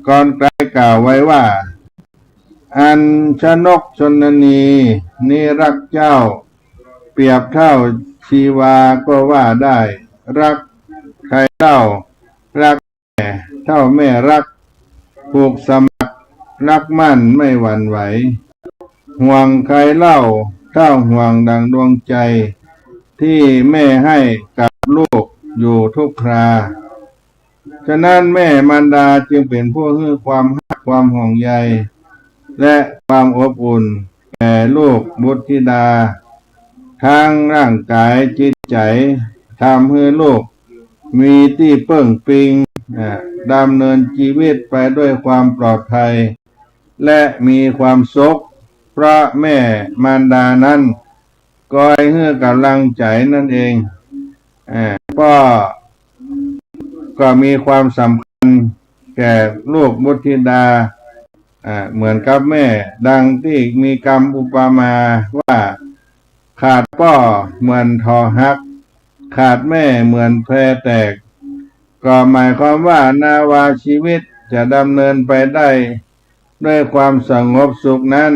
ก่อนไกลกล่าวไว้ว่าอัญชนกชนนีนี่รักเจ้าเปรียบเท่าชีวาก็ว่าได้รักใครเล่ารักแม่เท่าแม่รักผูกสมัครรักมั่นไม่หวั่นไหวห่วงใครเล่าเท่าห่วงดังดวงใจที่แม่ให้กับลูกอยู่ทุกคราฉะนั้นแม่มารดาจึงเป็นผู้ให้ความรักความห่วงใยและความอบอุ่นแก่ลูกบุตรธิดาทั้งร่างกายจิตใจทำให้ลูกมีที่เพิ่งพิงดำเนินชีวิตไปด้วยความปลอดภัยและมีความสุขเพราะแม่มารดานั้นคอยให้กำลังใจนั่นเองก็มีความสำคัญแก่ลูกบุตรธิดาเหมือนกับแม่ดังที่มีคำอุปมาว่าขาดพ่อเหมือนทอหักขาดแม่เหมือนแพแตกก็หมายความว่านาวาชีวิตจะดำเนินไปได้ด้วยความสงบสุขนั้น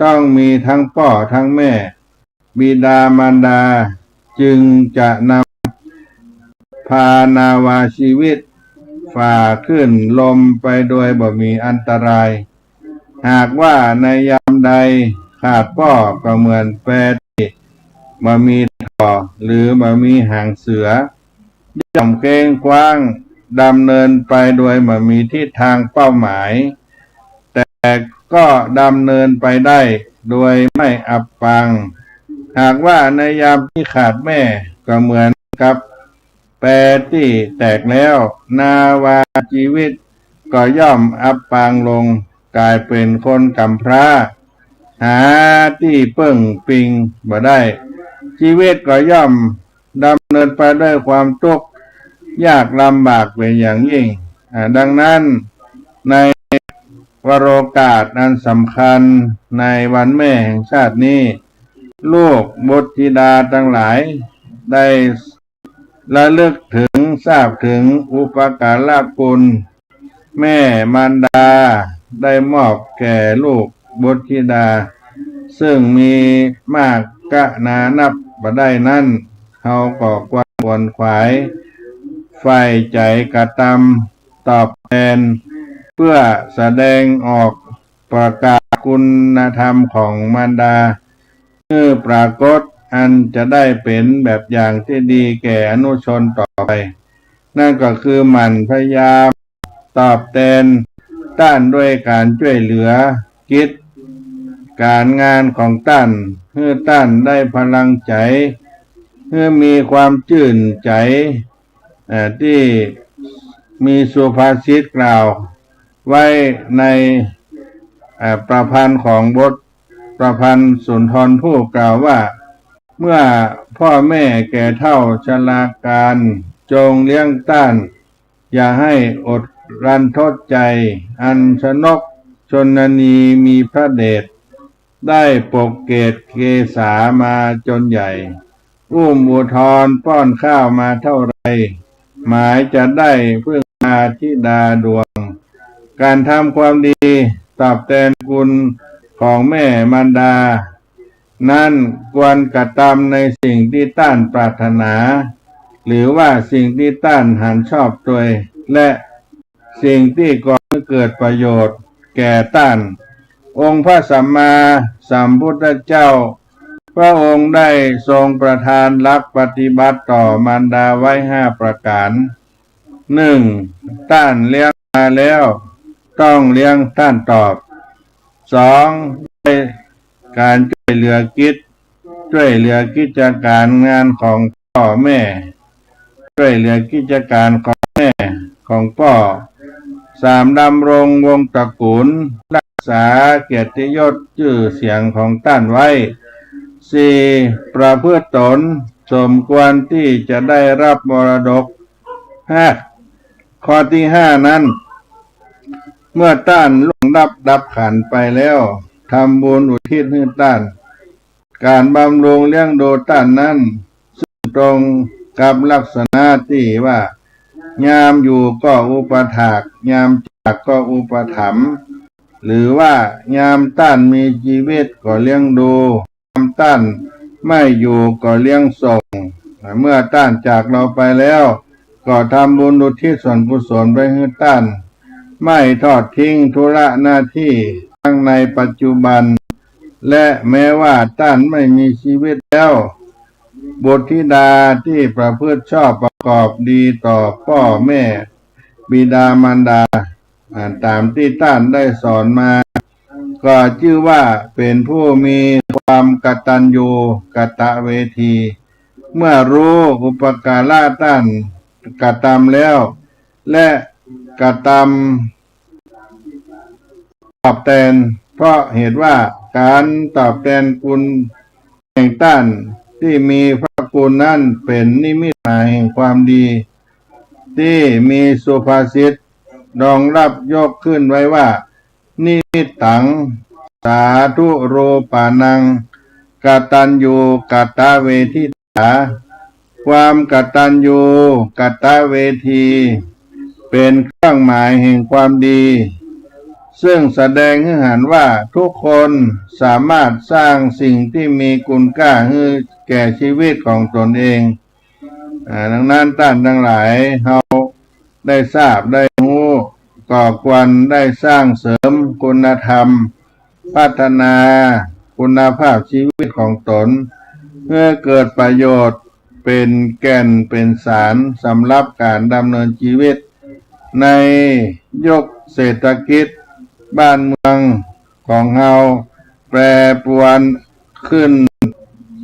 ต้องมีทั้งพ่อทั้งแม่บิดามารดาจึงจะนำพานาวาชีวิตฝ่าขึ้นลมไปโดยบ่มีอันตรายหากว่าในยามใดขาดพ่อก็เหมือนแพที่บ่มีต่อหรือบ่มีหางเสือย่อมเกรงกว้างดำเนินไปโดยบ่มีทิศทางเป้าหมายแต่ก็ดำเนินไปได้โดยไม่อับปางหากว่าในยามที่ขาดแม่ก็เหมือนกับแพที่แตกแล้วนาวาชีวิตก็ย่อมอับปางลงกลายเป็นคนกำพร้าหาที่เพิ่งพิงบ่ได้ชีวิตก็ย่อมดำเนินไปด้วยความทุกข์ยากลำบากเป็นอย่างยิ่งดังนั้นในวโรกาสอันสำคัญในวันแม่แห่งชาตินี้ลูกบุตรธิดาทั้งหลายได้ระลึกถึงทราบถึงอุปการะคุณแม่มารดาได้มอบแก่ลูกบุตรธิดา ซึ่งมีมากกะนานับบ่ได้นั้นเขาก็กวนขวายไฟใจกระทำตอบแทนเพื่อแสดงออกประกาศคุณธรรมของมารดาเพื่อปรากฏอันจะได้เป็นแบบอย่างที่ดีแก่อนุชนต่อไปนั่นก็คือหมั่นพยายามตอบแทนต้านด้วยการช่วยเหลือกิจการงานของต้านเพื่อต้านได้พลังใจเพื่อมีความชื่นใจที่มีสุภาษิตกล่าวไว้ในประพันธ์ของบทประพันธ์สุนทรภู่กล่าวว่าเมื่อพ่อแม่แก่เฒ่าชราการจงเลี้ยงต้านอย่าให้อดรันทดใจอันชนกชนนีมีพระเดชได้ปกเกตเกษามาจนใหญ่อุ้มอุทธรป้อนข้าวมาเท่าไรหมายจะได้พึ่งพาธิดาดวงการทำความดีตอบแทนคุณของแม่มารดานั้นควรกระทำในสิ่งที่ต้านปรารถนาหรือว่าสิ่งที่ต้านหันชอบโดยและสิ่งที่ก่อให้เกิดประโยชน์แก่ต้านองค์พระสัมมาสัมพุทธเจ้าพระองค์ได้ทรงประทานหลักปฏิบัติต่อมารดาไว้5ประการ 1. ต้านเลี้ยงมาแล้วต้องเลี้ยงต้านตอบ 2. ได้การช่วยเหลือกิจการงานของพ่อแม่ช่วยเหลือกิจการของแม่ของพ่อ 3. ดำรงวงตระกูลรักษาเกียรติยศชื่อเสียงของต้านไว้ 4. ประพฤติตนสมควรที่จะได้รับมรดก 5. ข้อที่ 5 นั้นเมื่อต้านล่วงดับขันไปแล้วทำบุญอุทิศให้ต้านการบำรุงเลี้ยงดูต้านนั้นซึ่งตรงกับลักษณะที่ว่ายามอยู่ก็อุปถากยามจากก็อุปถัมภ์หรือว่ายามต้านมีชีวิตก็เลี้ยงดูยามต้านไม่อยู่ก็เลี้ยงส่งเมื่อต้านจากเราไปแล้วก็ทำบุญอุทิศส่วนกุศลไปให้ต้านไม่ทอดทิ้งธุระหน้าที่ทั้งในปัจจุบันและแม้ว่าต้านไม่มีชีวิตแล้วบุตรธิดาที่ประพฤติชอบประกอบดีต่อพ่อแม่บิดามารดาตามที่ต้านได้สอนมาก็ชื่อว่าเป็นผู้มีความกตัญญูกตเวทีเมื่อรู้อุปการะต้านกระทำแล้วและกระทำตอบแทนเพราะเหตุว่าการตอบแทนคุณแห่งต้านที่มีพระคุณนั้นเป็นนิมิตหมายแห่งความดีที่มีสุภาษิตรองรับยกขึ้นไว้ว่านิมิตตังสาธุโรปานังกตัญญูกตเวทิตาความกตัญญูกตเวทีเป็นเครื่องหมายแห่งความดีซึ่งแสดงให้เห็นว่าทุกคนสามารถสร้างสิ่งที่มีคุณค่าให้แก่ชีวิตของตนเองดังนั้นท่านทั้งหลายเราได้ทราบได้รู้ก็ควรได้สร้างเสริมคุณธรรมพัฒนาคุณภาพชีวิตของตนเพื่อเกิดประโยชน์เป็นแก่นเป็นสารสำหรับการดำเนินชีวิตในยุคเศรษฐกิจบ้านเมืองของเราแปรปรวนขึ้น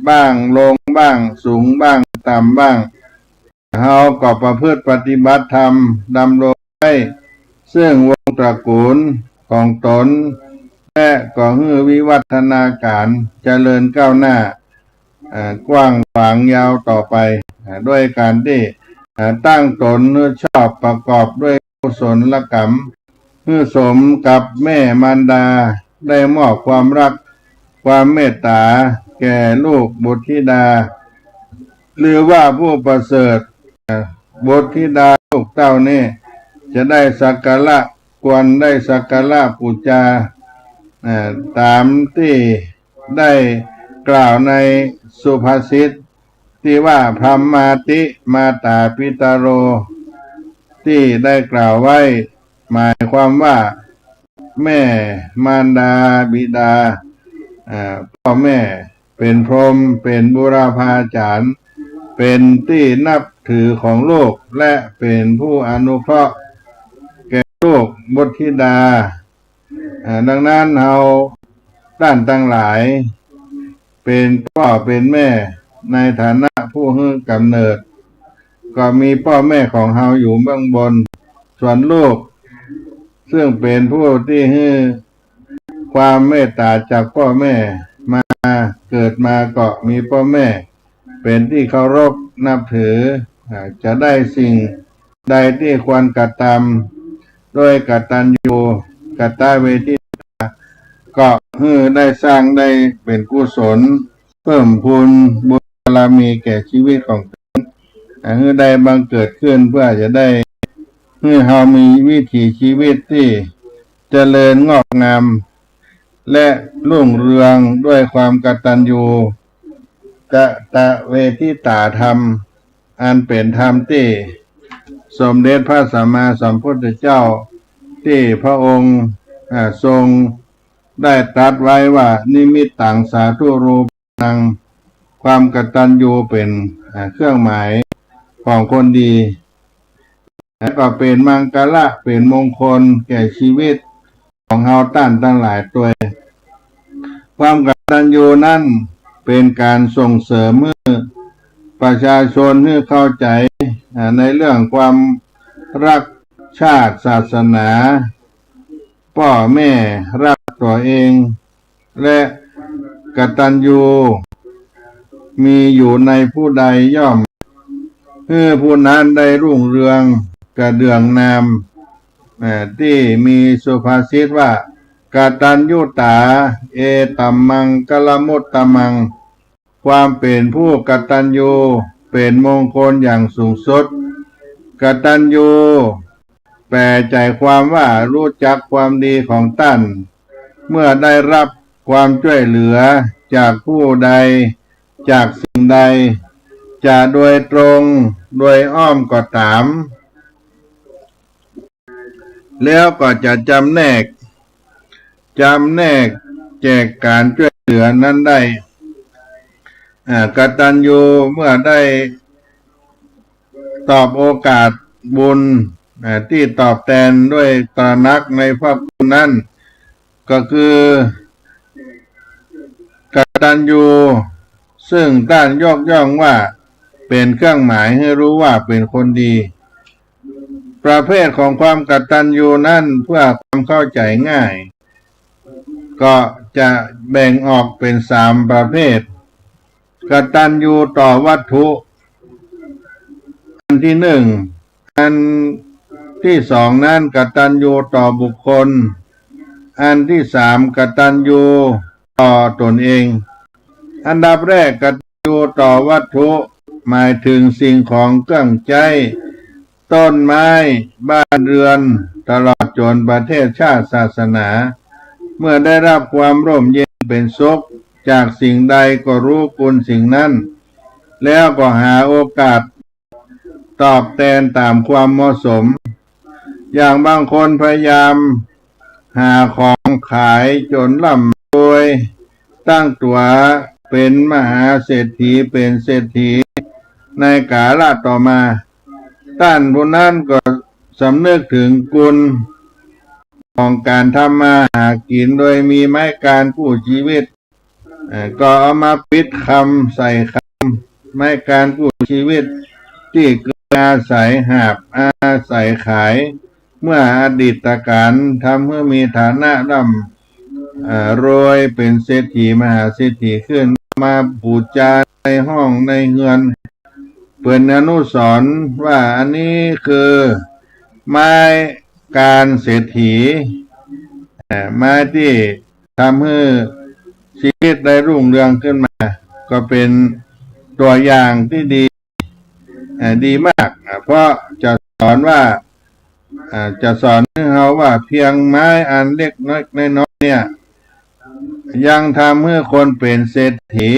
บ้างลงบ้างสูงบ้างต่ำบ้างเราก็ประพฤติปฏิบัติธรรมดำรงไว้ซึ่งวงตระกูลของตนและก็ให้วิวัฒนาการเจริญก้าวหน้ากว้างขวางยาวต่อไปด้วยการที่ตั้งตนชอบประกอบด้วยกุศลกรรมเพื่อสมกับแม่มารดาได้มอบความรักความเมตตาแก่ลูกบุตรธิดาหรือว่าผู้ประเสริฐบุตรธิดาลูกเต้านี่จะได้สักการะควรได้สักการะบูชาตามที่ ได้กล่าวในสุภาษิตที่ว่าพรหมมาติมาตาปิตาโรที่ได้กล่าวไว้หมายความว่าแม่มารดาบิดาพ่อแม่เป็นพรหมเป็นบุรพาจารย์เป็นที่นับถือของโลกและเป็นผู้อนุเคราะห์แก่โลกบุตรธิดาดังนั้นเราท่านทั้งหลายเป็นพ่อเป็นแม่ในฐานะผู้ให้กำเนิดก็มีพ่อแม่ของเราอยู่เบื้องบนส่วนลูกซึ่งเป็นผู้ที่ให้ความเมตตาจากพ่อแม่มาเกิดมาก็มีพ่อแม่เป็นที่เคารพนับถือจะได้สิ่งใดที่ควรกระทำโดยกตัญญูกตเวทิตาก็ให้ได้สร้างได้เป็นกุศลเพิ่มพูนบุญบารมีแก่ชีวิตของตนให้ได้บังเกิดขึ้นเพื่อจะได้ให้เรามีวิถีชีวิตที่เจริญงอกงามและรุ่งเรืองด้วยความกตัญญูกตเวทิตาธรรมอันเป็นธรรมที่สมเด็จพระสัมมาสัมพุทธเจ้าที่พระองค์ทรงได้ตรัสไว้ว่านิมิตตังสาธุรูปังความกตัญญูเป็นเครื่องหมายของคนดีและก็เป็นมังกละเป็นมงคลแก่ชีวิตของเฮาท่านทั้งหลายตัวความกตัญญูนั้นเป็นการส่งเสริมให้ประชาชนให้เข้าใจในเรื่องความรักชาติศาสนาพ่อแม่รักตัวเองและกตัญญูมีอยู่ในผู้ใดย่อมให้ผู้นั้นได้รุ่งเรืองกระเดื่องนามที่มีสุภาษิตว่ากตัญญูตาเอตัมมังกลมุตตมังความเป็นผู้กตัญญูเป็นมงคลอย่างสูงสุดกตัญญูแปลใจความว่ารู้จักความดีของท่านเมื่อได้รับความช่วยเหลือจากผู้ใดจากสิ่งใดจะโดยตรงโดยอ้อมก็ตามแล้วก็จะจำแนกแจกการช่วยเหลือนั้นได้กตัญญูเมื่อได้ตอบโอกาสบุญที่ตอบแทนด้วยตระหนักในพระคุณนั้นก็คือกตัญญูซึ่งท่านยกย่องว่าเป็นเครื่องหมายให้รู้ว่าเป็นคนดีประเภทของความกตัญญูนั้นเพื่อความเข้าใจง่ายก็จะแบ่งออกเป็น3ประเภทกตัญญูต่อวัตถุอันที่1อันที่2นั้นกตัญญูต่อบุคคลอันที่3กตัญญูต่อตนเองอันดับแรกกตัญญูต่อวัตถุหมายถึงสิ่งของเครื่องใช้ต้นไม้บ้านเรือนตลอดจนประเทศชาติศาสนาเมื่อได้รับความร่มเย็นเป็นสุขจากสิ่งใดก็รู้คุณสิ่งนั้นแล้วก็หาโอกาสตอบแทนตามความเหมาะสมอย่างบางคนพยายามหาของขายจนร่ำรวยตั้งตัวเป็นมหาเศรษฐีเป็นเศรษฐีในกาลต่อมาท่านผู้นั้นก็สำนึกถึงคุณของการทำมาหากินโดยมีไม้การกู้ชีวิตก็เอามาปิดคำใส่คำไม้การกู้ชีวิตที่เกิดอาศัยหาบอาศัยขายเมื่ออดีตการทำให้มีฐานะร่ำรวยเป็นเศรษฐีมหาเศรษฐีขึ้นมาบูชาในห้องในเงินเปิดอนุสรณ์ว่าอันนี้คือไม้การเศรษฐีไม้ที่ทำให้ชีวิตได้รุ่งเรืองขึ้นมาก็เป็นตัวอย่างที่ดีมากเพราะจะสอนว่าจะสอนให้เราว่าเพียงไม้อันเล็กน้อยเนี่ย ยังทำให้คนเป็นเศรษฐี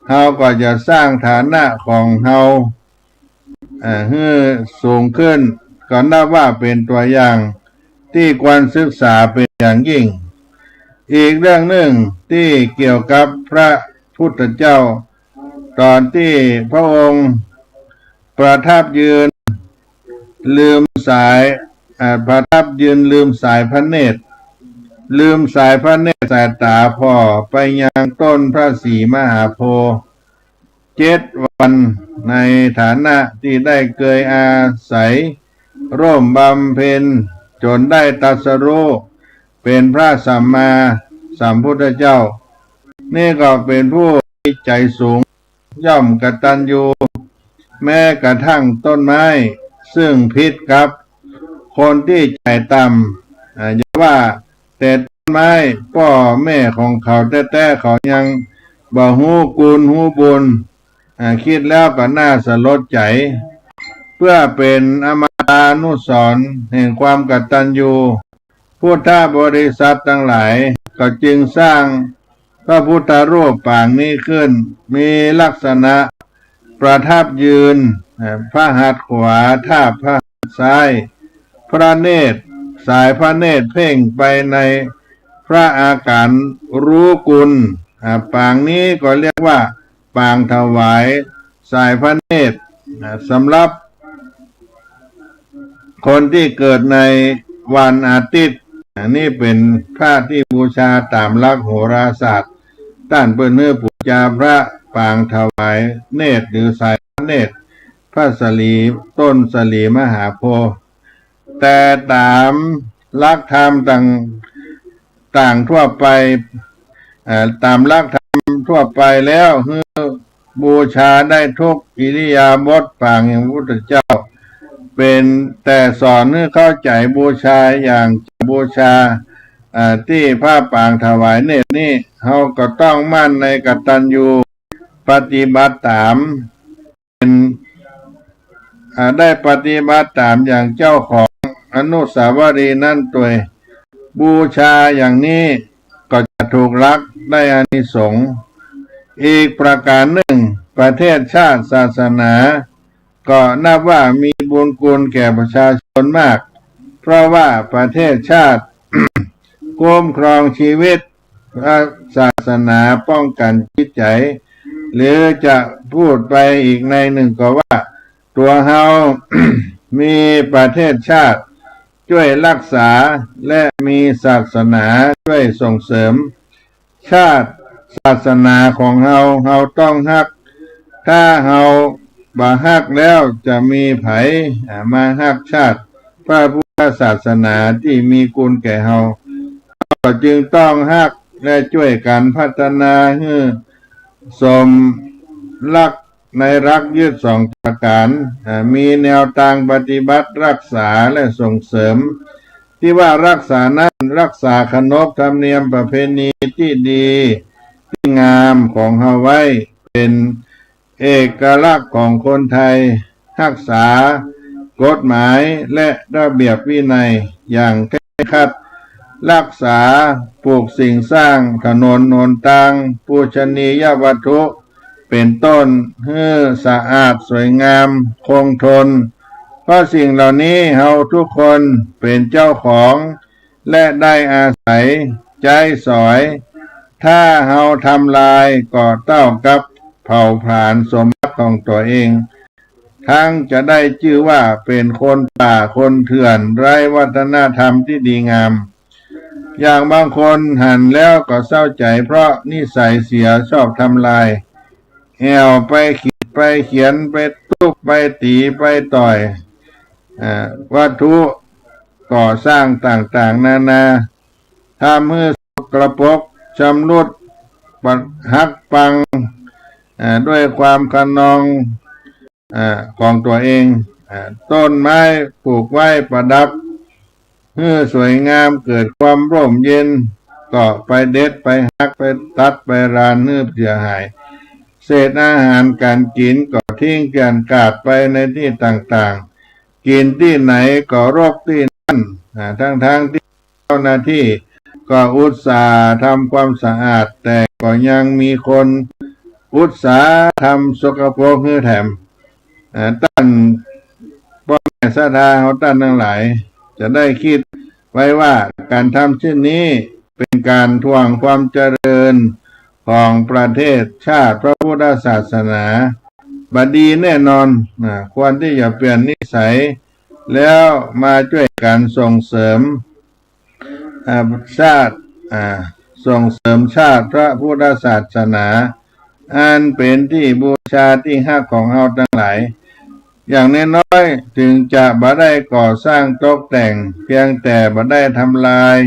เฮาก็จะสร้างฐานะของเฮาให้สูงขึ้นก็นับว่าเป็นตัวอย่างที่ควรศึกษาเป็นอย่างยิ่งอีกเรื่องหนึ่งที่เกี่ยวกับพระพุทธเจ้าตอนที่พระองค์ประทับยืนลืมสายประทับยืนลืมสายพระเนตรลืมสายพระเนตรสายตาพ่อไปยังต้นพระศรีมหาโพธิ์7 วันในฐานะที่ได้เคยอาศัยร่วมบำเพ็ญจนได้ตรัสรู้เป็นพระสัมมาสัมพุทธเจ้านี่ก็เป็นผู้มีใจสูงย่อมกตัญญูแม้กระทั่งต้นไม้ซึ่งพิษกับคนที่ใจต่ำอย่าว่าแต่ต้นไม้พ่อแม่ของเขาแต่เขายังบ่ฮู้กุลฮู้บุญคิดแล้วก็น่าสลดใจเพื่อเป็นอมตะนุสรณ์แห่งความกตัญญูพุทธบริษัททั้งหลายก็จึงสร้างพระพุทธรูปปางนี้ขึ้นมีลักษณะประทับยืนพระหัตถ์ขวาทาบพระหัตถ์ซ้ายพระเนตรสายพระเนตรเพ่งไปในพระอาการรู้กุลปางนี้ก็เรียกว่าปางถวายสายพระเนตรสำหรับคนที่เกิดในวันอาทิตย์นี่เป็นพระที่บูชาตามหลักโหราศาสตร์ต้านเปิ้นเนื้อบูชาพระปางถวายเนตรหรือสายพระเนตรพระสลีต้นสลีมหาโพธิ์แต่ตามหลักธรรมต่างทั่วไปตามหลักธรรมทั่วไปแล้วบูชาได้ทุกอิริยาบถปางแห่งพระพุทธเจ้าเป็นแต่สอนให้เข้าใจบูชาอย่างบูชาที่พระปางถวายเนตรนี่เขาก็ต้องมั่นในกตัญญูปฏิบัติตามเป็นได้ปฏิบัติตามอย่างเจ้าของอนุสาวรีย์นั่นตัวบูชาอย่างนี้ก็จะถูกรักได้อานิสงส์อีกประการหนึ่งประเทศชาติศาสนาก็นับว่ามีบุญคุณแก่ประชาชนมากเพราะว่าประเทศชาติ คุ้มครองชีวิตศาสนาป้องกันจิตใจหรือจะพูดไปอีกในหนึ่งก็ว่าตัวเฮา มีประเทศชาติช่วยรักษาและมีศาสนาช่วยส่งเสริมชาติศาสนาของเฮาต้องฮักถ้าเฮาบ่ฮักแล้วจะมีไผมาฮักชาติพระพุทธศาสนาที่มีคุณแก่เฮาก็จึงต้องฮักและช่วยกันพัฒนาให้สมรักในรักยึด2 ประการมีแนวทางปฏิบัติรักษาและส่งเสริมที่ว่ารักษานั้นรักษาขนบธรรมเนียมประเพณีที่ดีที่งามของเฮาไว้เป็นเอกลักษณ์ของคนไทยรักษากฎหมายและระเบียบวินัยอย่างเคร่งครัดรักษาปลูกสิ่งสร้างถนนหนทางปูชนียวัตถุเป็นต้นให้สะอาดสวยงามคงทนเพราะสิ่งเหล่านี้เฮาทุกคนเป็นเจ้าของและได้อาศัยใจสอยถ้าเฮาทำลายก็เท่ากับเผาผลาญสมบัติของตัวเองทั้งจะได้ชื่อว่าเป็นคนป่าคนเถื่อนไร้วัฒนธรรมที่ดีงามอย่างบางคนหันแล้วก็เศร้าใจเพราะนิสัยเสียชอบทำลายแอวไปขีดไปเขียนไปทุบไปตีไปต่อยวัตถุก่อสร้างต่างๆนานาทำให้สกปรกชำรุดหักปังด้วยความขนองของตัวเองต้นไม้ปลูกไว้ประดับเพื่อสวยงามเกิดความร่มเย็นก็ไปเด็ดไปหักไปตัดไปรานเนื้อเสียหายเศษอาหารการกินก็ทิ้งกันกาดไปในที่ต่างๆกินที่ไหนก็โรคที่นั่นทั้งที่เจ้าหน้าที่ ก็อุตส่าห์ทำความสะอาดแต่ก็ยังมีคนอุตสาห์ทำสกปรกให้แถมท่านพ่อแม่ศรัทธาของท่านทั้งหลายจะได้คิดไว้ว่าการทำเช่นนี้เป็นการทวงความเจริญของประเทศชาติพระพุทธศาสนาบดีแน่นอนควรที่จะเปลี่ยนนิสัยแล้วมาช่วยกันส่งเสริมชาติส่งเสริมชาติพระพุทธศาสนาอันเป็นที่บูชาที่ฮักของเราทั้งหลายอย่างน้อยๆถึงจะบ่ได้ก่อสร้างตกแต่งเพียงแต่บ่ได้ทำลาย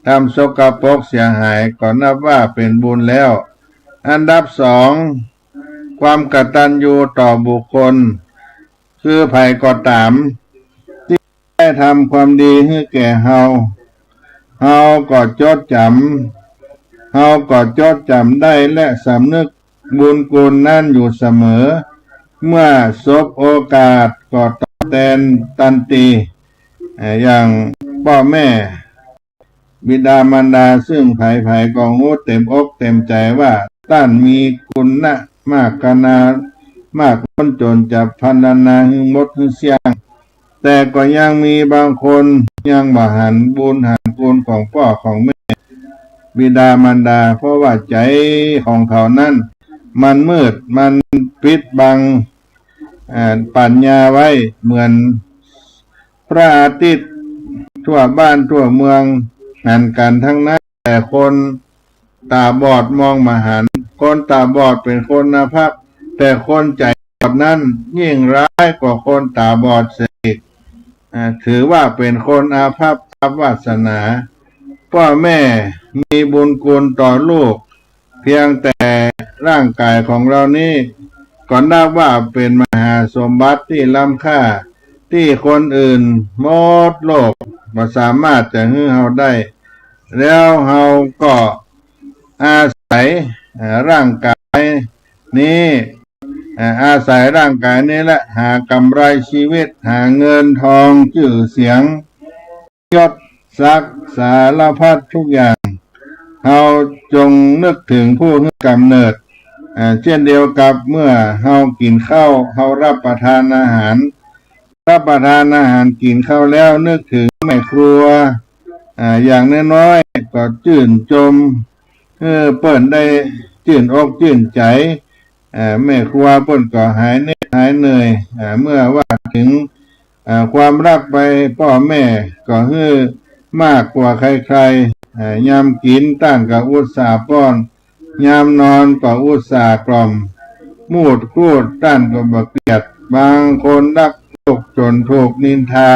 ทำสกปรกเสียหายก็นับว่าเป็นบุญแล้วอันดับสองความกตัญญูต่อบุคคลคือไผก็ตามที่ได้ทำความดีให้แก่เฮาก็จดจำได้และสำนึกบุญคุณนั่นอยู่เสมอเมื่อสบโอกาสก็ตอบแทนทันทีอย่างพ่อแม่บิดามารดาซึ่งไผก็งูเต็มอกเต็มใจว่าท่านมีคุณนะมากขนาดมากคนจนจะพันนาหึงมดหึงเสียงแต่ก็ยังมีบางคนยังบ่หันบุญหันคุณของพ่อของแม่บิดามารดาเพราะว่าใจของเขานั้นมันมืดมันปิดบังปัญญาไว้เหมือนพระอาทิตย์ทั่วบ้านทั่วเมืองหันกันทั้งนั้นแต่คนตาบอดมองมาหันคนตาบอดเป็นคนอาภัพแต่คนใจบอดนั้นยิ่งร้ายกว่าคนตาบอดเสียถือว่าเป็นคนอาภัพอวาสนาพ่อแม่มีบุญคุณต่อลูกเพียงแต่ร่างกายของเรานี้ก็นับว่าเป็นมหาสมบัติที่ล้ำค่าที่คนอื่นหมดโลกไม่สามารถจะให้เราได้แล้วเราก็อาศัยร่างกายนี้อาศัยร่างกายนี้แหละหากำไรชีวิตหาเงินทองชื่อเสียงยศศักดิ์สารพัดทุกอย่างเราจงนึกถึงผู้ให้กำเนิดเช่นเดียวกับเมื่อเรากินข้าวเรารับประทานอาหารกินข้าวแล้วนึกถึงแม่ครัวอย่างน้อยๆก็ชื่นชมเปิ้นได้ชื่นอกชื่นใจแม่ครัวเปิ้นก็หายเหนื่อยเมื่อว่าถึงความรักไปพ่อแม่ก็ฮือมากกว่าใครๆยามกินต้านก็อุตส่าห์ป้อนยามนอนก็อุตส่าห์กล่อมมูดคูดต้านก็บ่เกลียดบางคนรักโลกจนถูกนินทา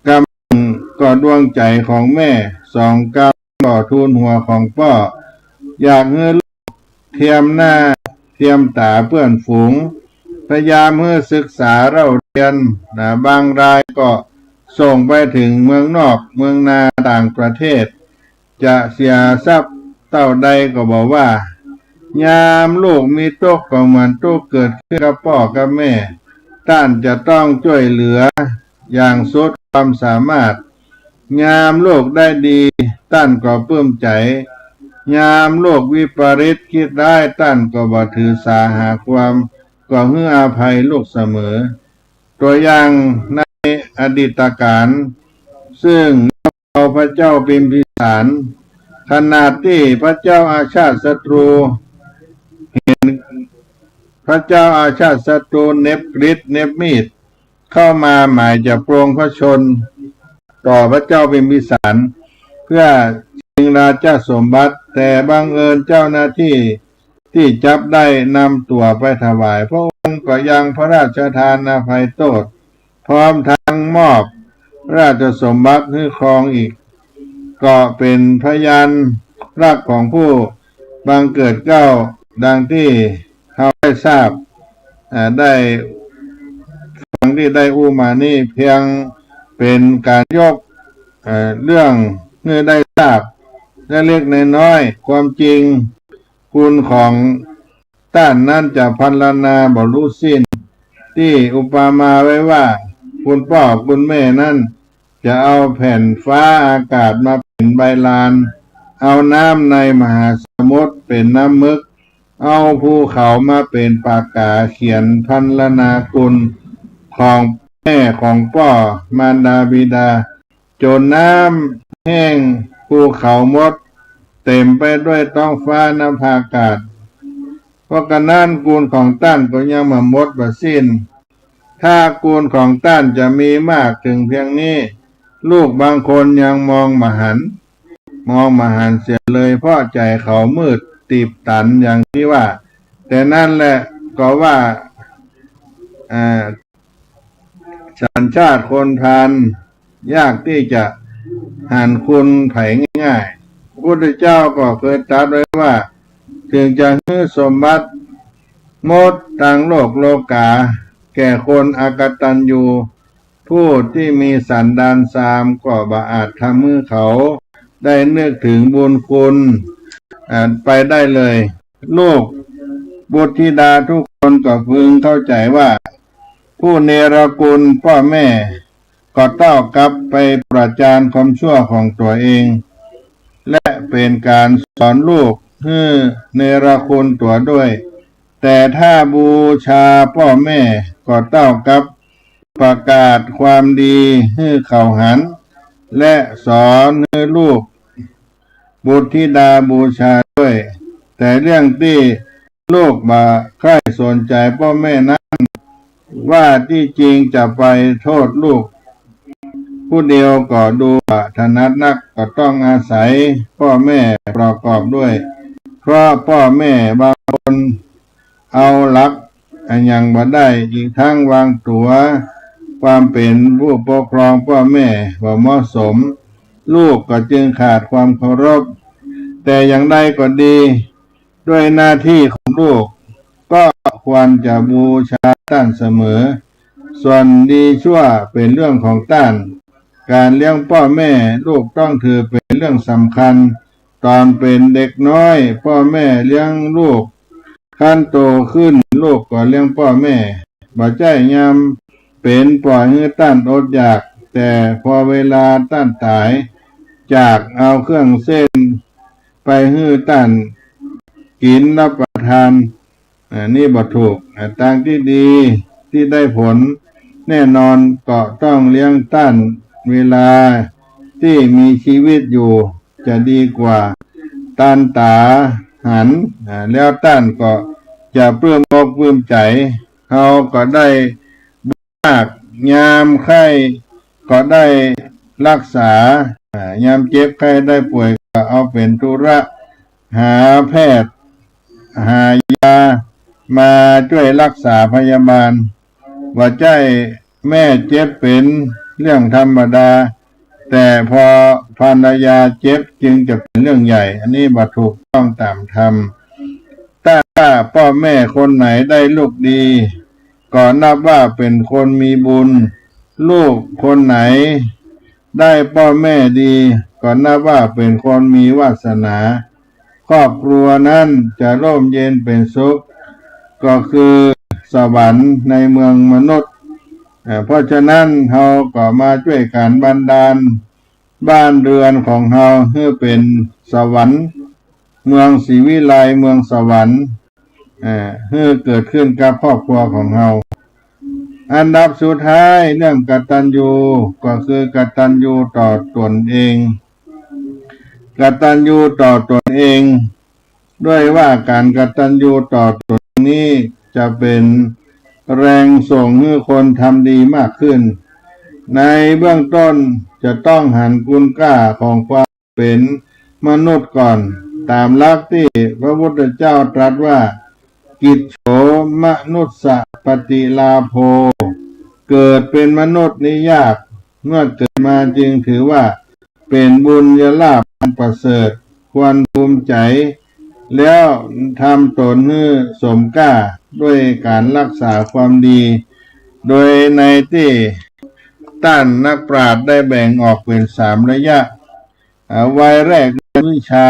กำก็ดวงใจของแม่สองกำก็ทูลหัวของพ่ออยากให้ลูกเทียมหน้าเทียมตาเพื่อนฝูงพยายามให้ศึกษาเราเรียนบางรายก็ส่งไปถึงเมืองนอกเมืองนาต่างประเทศจะเสียทรัพย์เท่าใดก็บอกว่ายามลูกมีตกก็เหมือนตกเกิดขึ้นกับพ่อกับแม่ท่านจะต้องช่วยเหลืออย่างสุดความสามารถยามลูกได้ดีท่านก็ปลื้มใจยามโลกวิปริตคิดได้ท่านก็บ่ถือสาหาความก็ให้อภัยลูกเสมอตัวอย่างในอดีตการซึ่งพระเจ้าพิมพิสารขนาดที่พระเจ้าอาชาติศัตรูเห็นพระเจ้าอาชาติศัตรูเน็บกริดเน็บมีดเข้ามาหมายจะโปรงพระชนต่อพระเจ้าพิมพิสารเพื่อชิงราชสมบัติแต่บังเอิญเจ้าหน้าที่ที่จับได้นำตัวไปถวายพระองค์ก็ยังพระราชทานอภัยโทษพร้อมทั้งมอบราชสมบัติให้ครองอีกก็เป็นพยานรักของผู้บังเกิดเกล้าดังที่เขาได้ทราบได้ฟังที่ได้อู้มานี่เพียงเป็นการยกเรื่องเมื่อได้ทราบเล็กๆน้อยๆความจริงคุณของท่านนั้นจะพรรณนาบ่รู้สิ้นที่อุปมาไว้ว่าคุณพ่อคุณแม่นั้น จะเอาแผ่นฟ้าอากาศมาเป็นใบลานเอาน้ำในมหาสมุทรเป็นน้ำมึกเอาภูเขามาเป็นปากกาเขียนพันลนาคุณของแม่ของพ่อมารดาบิดาจนน้ำแห้งภูเขาหมดเต็มไปด้วยท้องฟ้านภาอากาศเพราะกันนั้นกูลของต้านก็ยังมาหมดบ่สิ้นถ้ากูลของต้านจะมีมากถึงเพียงนี้ลูกบางคนยังมองมหันต์เสียเลยเพราะใจเขามืดตีบตันอย่างที่ว่าแต่นั่นแหละก็ว่าสัญชาติคนพาลยากที่จะหันคุณไผง่ายๆพระพุทธเจ้าก็เคยตรัสไว้ว่าถึงจะให้สมบัติหมดทางโลกโลกาแก่คนอกตัญญูผู้ที่มีสันดานทรามก็บ่อาจทำให้เขาได้นึกถึงบุญคุณไปได้เลยลูกบุตรธิดาทุกคนก็พึงเข้าใจว่าผู้เนรคุณพ่อแม่ก็เต้ากลับไปประจานความชั่วของตัวเองและเป็นการสอนลูกให้เนรคุณตัวด้วยแต่ถ้าบูชาพ่อแม่ก็เต้ากับประกาศความดีให้เขาหันและสอนให้ลูกบุตรธิดาบูชาด้วยแต่เรื่องที่ลูกมาใคร่สนใจพ่อแม่นั้นว่าที่จริงจะไปโทษลูกผู้เดียวก็ดูถนัดนักก็ต้องอาศัยพ่อแม่ประกอบด้วยเพราะพ่อแม่บางคนเอาหลักอย่างบ่ได้อีกทั้งวางตัวความเป็นผู้ปกครองพ่อแม่บ่เหมาะสมลูกก็จึงขาดความเคารพแต่อย่างใดก็ดีด้วยหน้าที่ของลูกก็ควรจะบูชาท่านเสมอส่วนดีชั่วเป็นเรื่องของท่านการเลี้ยงพ่อแม่ลูกต้องถือเป็นเรื่องสำคัญตอนเป็นเด็กน้อยพ่อแม่เลี้ยงลูกขั้นโตขึ้นลูกก็เลี้ยงพ่อแม่บ่ใจยามเป็นปล่อยให้ท่านอดอยากแต่พอเวลาท่านตายจากเอาเครื่องเส้นไปให้ท่านกินรับประทานนี่บ่ถูกทางที่ดีที่ได้ผลแน่นอนก็ต้องเลี้ยงท่านเวลาที่มีชีวิตอยู่จะดีกว่าท่านตาหันแล้วท่านก็จะปลื้มอกปลื้มใจเขาก็ได้มากยามไข้ก็ได้รักษายามเจ็บไข้ได้ป่วยก็เอาเป็นธุระหาแพทย์หายามาช่วยรักษาพยาบาลว่าใจแม่เจ็บเป็นเรื่องธรรมดาแต่พอภรรยาเจ็บจึงจะเป็นเรื่องใหญ่อันนี้บ่ถูกต้องตามธรรมถ้าพ่อแม่คนไหนได้ลูกดีก็นับว่าเป็นคนมีบุญลูกคนไหนได้พ่อแม่ดีก็นับว่าเป็นคนมีวาสนาครอบครัวนั้นจะร่มเย็นเป็นสุขก็คือสวรรค์ในเมืองมนุษย์เพราะฉะนั้นเราก็มาช่วยกันบันดาลบ้านเรือนของเราให้เป็นสวรรค์เมืองศรีวิไลเมืองสวรรค์ให้เกิดขึ้นกับครอบครัวของเราอันดับสุดท้ายเรื่องกตัญญูก็คือกตัญญูต่อตนเองกตัญญูต่อตนเองด้วยว่าการกตัญญูต่อตนนี้จะเป็นแรงส่งให้คนทำดีมากขึ้นในเบื้องต้นจะต้องหันคุณค่าของความเป็นมนุษย์ก่อนตามหลักที่พระพุทธเจ้าตรัสว่ากิจโฉมนุสสะปฏิลาโภเกิดเป็นมนุษย์นี่ยากเมื่อเกิดมาจึงถือว่าเป็นบุญญาลาภอันประเสริฐควรภูมิใจแล้วทำตนให้สมกล้าด้วยการรักษาความดีโดยในที่ท่านนักปราชญ์ได้แบ่งออกเป็น3ระยะวัยแรกวิชา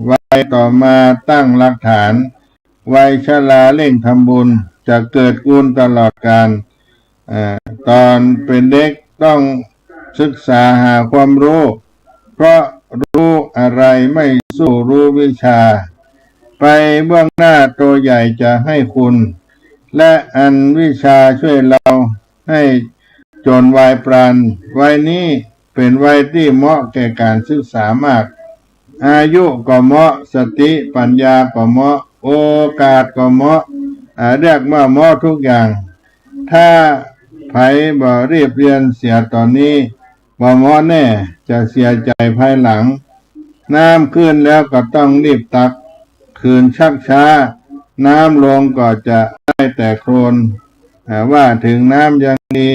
วัยต่อมาตั้งหลักฐานวัยชราเร่งทำบุญจะเกิดกุลตลอดกาลตอนเป็นเด็กต้อง ศึกษาหาความรู้ เพราะรู้อะไรไม่สู้รู้วิชา ไปเบื้องหน้าตัวใหญ่จะให้คุณ และอันวิชาช่วยเราให้จนวัยปราณวัยนี้เป็นวัยที่เหมาะแก่การศึกษามาก อายุก็เหมาะสติปัญญาก็เหมาะโอกาสก็เหมาะเรียกว่าเหมาะทุกอย่าง ถ้าไผบ่รีบเรียนเสียตอนนี้บ่เหมาะแน่จะเสียใจภายหลัง น้ำขึ้นแล้วก็ต้องรีบตักคืนชักช้าน้ำลงก็จะได้แต่โคลนว่าถึงน้ำยังดี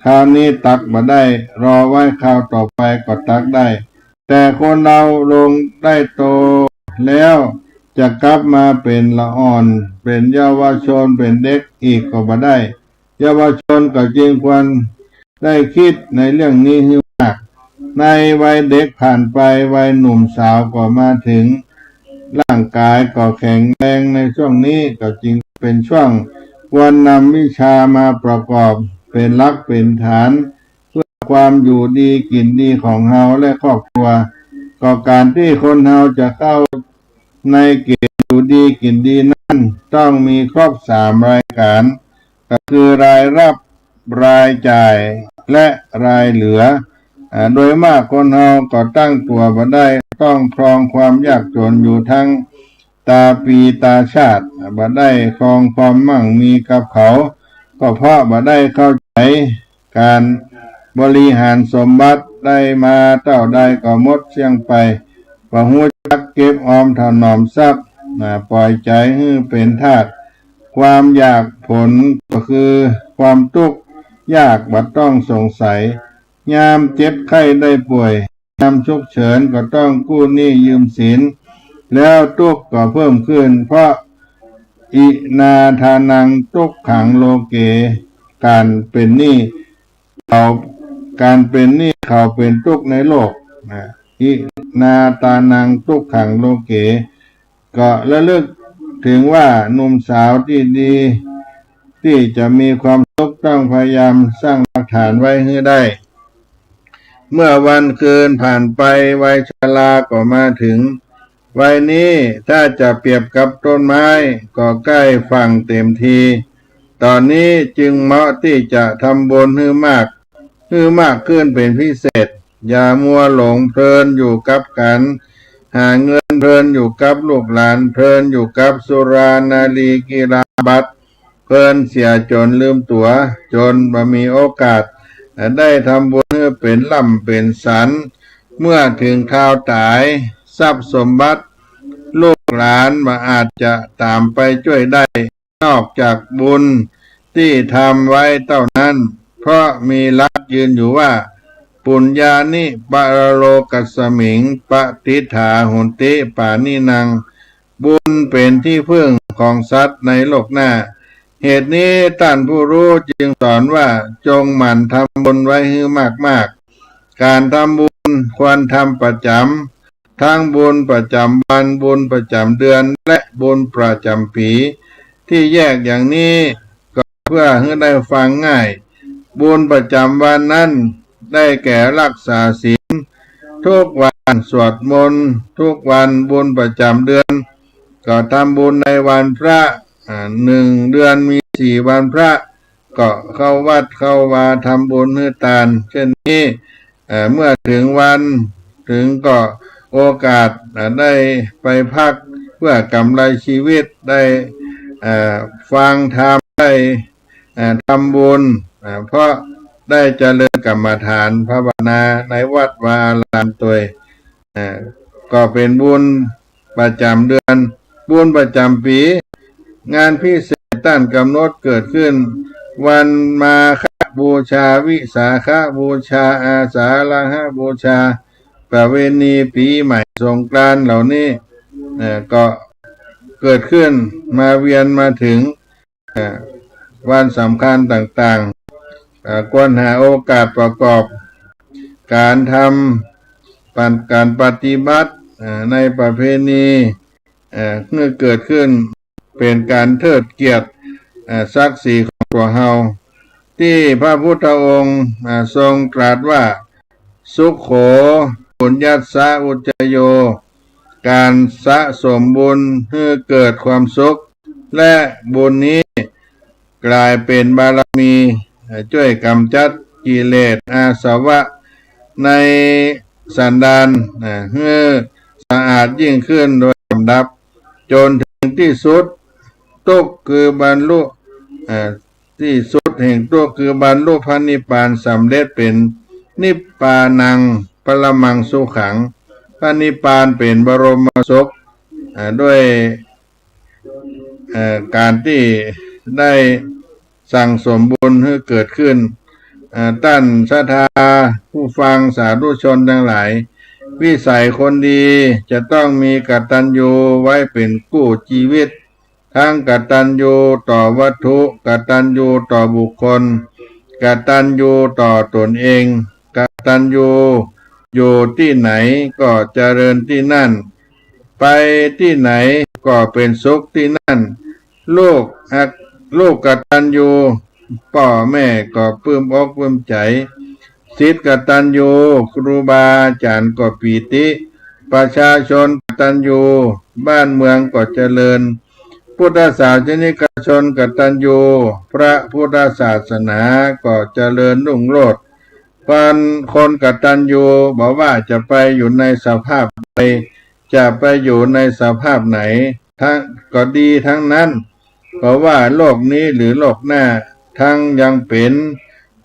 คราวนี้ตักมาได้รอไว้คราวต่อไปก็ตักได้แต่คนเราลงได้โตแล้วจะกลับมาเป็นละอ่อนเป็นเยาวชนเป็นเด็กอีกก็บ่ได้เยาวชนก็จึงควรได้คิดในเรื่องนี้ให้มากในวัยเด็กผ่านไปวัยหนุ่มสาวก็มาถึงร่างกายก็แข็งแรงในช่วงนี้ก็จึงเป็นช่วงควรนำวิชามาประกอบเป็นหลักเป็นฐานเพื่อความอยู่ดีกินดีของเฮาและครอบครัวก็การที่คนเฮาจะเข้าในเกณฑ์อยู่ดีกินดีนั้นต้องมีครบ3รายการก็คือรายรับรายจ่ายและรายเหลือโดยมากคนเฮาก็ตั้งตัวบ่ได้ต้องครองความยากจนอยู่ทั้งตาปีตาชาติบ่ได้ครองความมั่งมีกับเขาก็เพราะบ่ได้เข้าใจการบริหารสมบัติได้มาเท่าใดก็หมดเสียงไปบ่ฮู้จักเก็บออมถนอมทรัพย์ปล่อยใจให้เป็นทาสความอยากผลก็คือความทุกข์ยากบ่ต้องสงสัยยามเจ็บไข้ได้ป่วยยามฉุกเฉินก็ต้องกู้หนี้ยืมสินแล้วทุกข์ก็เพิ่มขึ้นเพราะอินาทานังทุกขังโลเกการเป็นหนี้เขาเป็นทุกข์ในโลกอินาทานังทุกขังโลเกก็ระลึกถึงว่าหนุ่มสาวที่ดีที่จะมีความสุขต้องพยายามสร้างหลักฐานไว้ให้ได้เมื่อวันคืนผ่านไปวัยชราก็มาถึงวัยนี้ถ้าจะเปรียบกับต้นไม้ก็ใกล้ฝั่งเต็มทีตอนนี้จึงเหมาะที่จะทำบุญให้มากขึ้นเป็นพิเศษอย่ามัวหลงเพลินอยู่กับกันหาเงินเพลินอยู่กับลูกหลานเพลินอยู่กับสุรานารีกีฬาบัตรเพลินเสียจนลืมตัวจนบ่มีโอกาสได้ทำบุญให้เป็นล่ำเป็นสันเมื่อถึงคราวตายทรัพย์สมบัติลูกหลานมาอาจจะตามไปช่วยได้นอกจากบุญที่ทำไว้เท่านั้นเพราะมีหลักยืนอยู่ว่าปุญญานิปรโลกัสสมิงปฏิฐาหุนติปานินังบุญเป็นที่พึ่งของสัตว์ในโลกหน้าเหตุนี้ท่านผู้รู้จึงสอนว่าจงหมั่นทำบุญไว้ให้มากๆการทำบุญควรทำประจำทั้งบุญประจำวันบุญประจำเดือนและบุญประจำปีที่แยกอย่างนี้ก็เพื่อให้ได้ฟังง่ายบุญประจำวันนั้นได้แก่รักษาศีลทุกวันสวดมนต์ทุกวันบุญประจำเดือนก็ทำบุญในวันพระ1 เดือนมี4 วันพระก็เข้าวัดเข้าวาทำบุญให้ทานเช่นนี้เมื่อถึงวันถึงก็โอกาสได้ไปพักเพื่อกำไรชีวิตได้ฟังธรรมได้ทำบุญเพราะได้เจริญกรรมฐานภาวนาในวัดวาอารามตัวก็เป็นบุญประจำเดือนบุญประจำปีงานพิเศษตั้งกำหนดเกิดขึ้นวันมาฆบูชาวิสาขบูชาอาสาฬหบูชาประเวณีปีใหม่สงกรานต์เหล่านี้ก็เกิดขึ้นมาเวียนมาถึงวันสำคัญต่างๆควรหาโอกาสประกอบการทำการปฏิบัติในประเพณีเมื่อเกิดขึ้นเป็นการเทิดเกียรติศักดิ์ศรีของตัวเฮาที่พระพุทธองค์ทรงตรัสว่า สุขโขปุญญัสสะอุจจโยการสะสมบุญเพื่อเกิดความสุขและบุญนี้กลายเป็นบารมีช่วยกำจัดกิเลสอาสวะในสันดานให้สะอาดยิ่งขึ้นโดยลำดับจนถึงที่สุดทุกข์คือบรรลุที่สุดแห่งทุกข์คือบรรลุพระนิพพานสำเร็จเป็นนิพพานังปรมังสุขังพระนิพพานเป็นบรมสุขด้วยการที่ได้สั่งสมบุญให้เกิดขึ้นท่านศรัทธาผู้ฟังสาธุชนทั้งหลายวิสัยคนดีจะต้องมีกตัญญูไว้เป็นกู้ชีวิตทั้งกตัญญูต่อวัตถุกตัญญูต่อบุคคลกตัญญูต่อตนเองกตัญญูอยู่ที่ไหนก็เจริญที่นั่นไปที่ไหนก็เป็นสุขที่นั่นลูกกตัญญูพ่อแม่ก็ปลื้มอกปลื้มใจศิษย์กตัญญูครูบาอาจารย์ก็ปีติประชาชนกตัญญูบ้านเมืองก็เจริญพุทธศาสนิกชนกตัญญูพระพุทธศาสนาก็เจริญรุ่งโรจน์คนกตัญญูบอกว่าจะไปอยู่ในสภาพใดจะไปอยู่ในสภาพไหนทั้งก็ดีทั้งนั้นเพราะว่าโลกนี้หรือโลกหน้าทั้งยังเป็น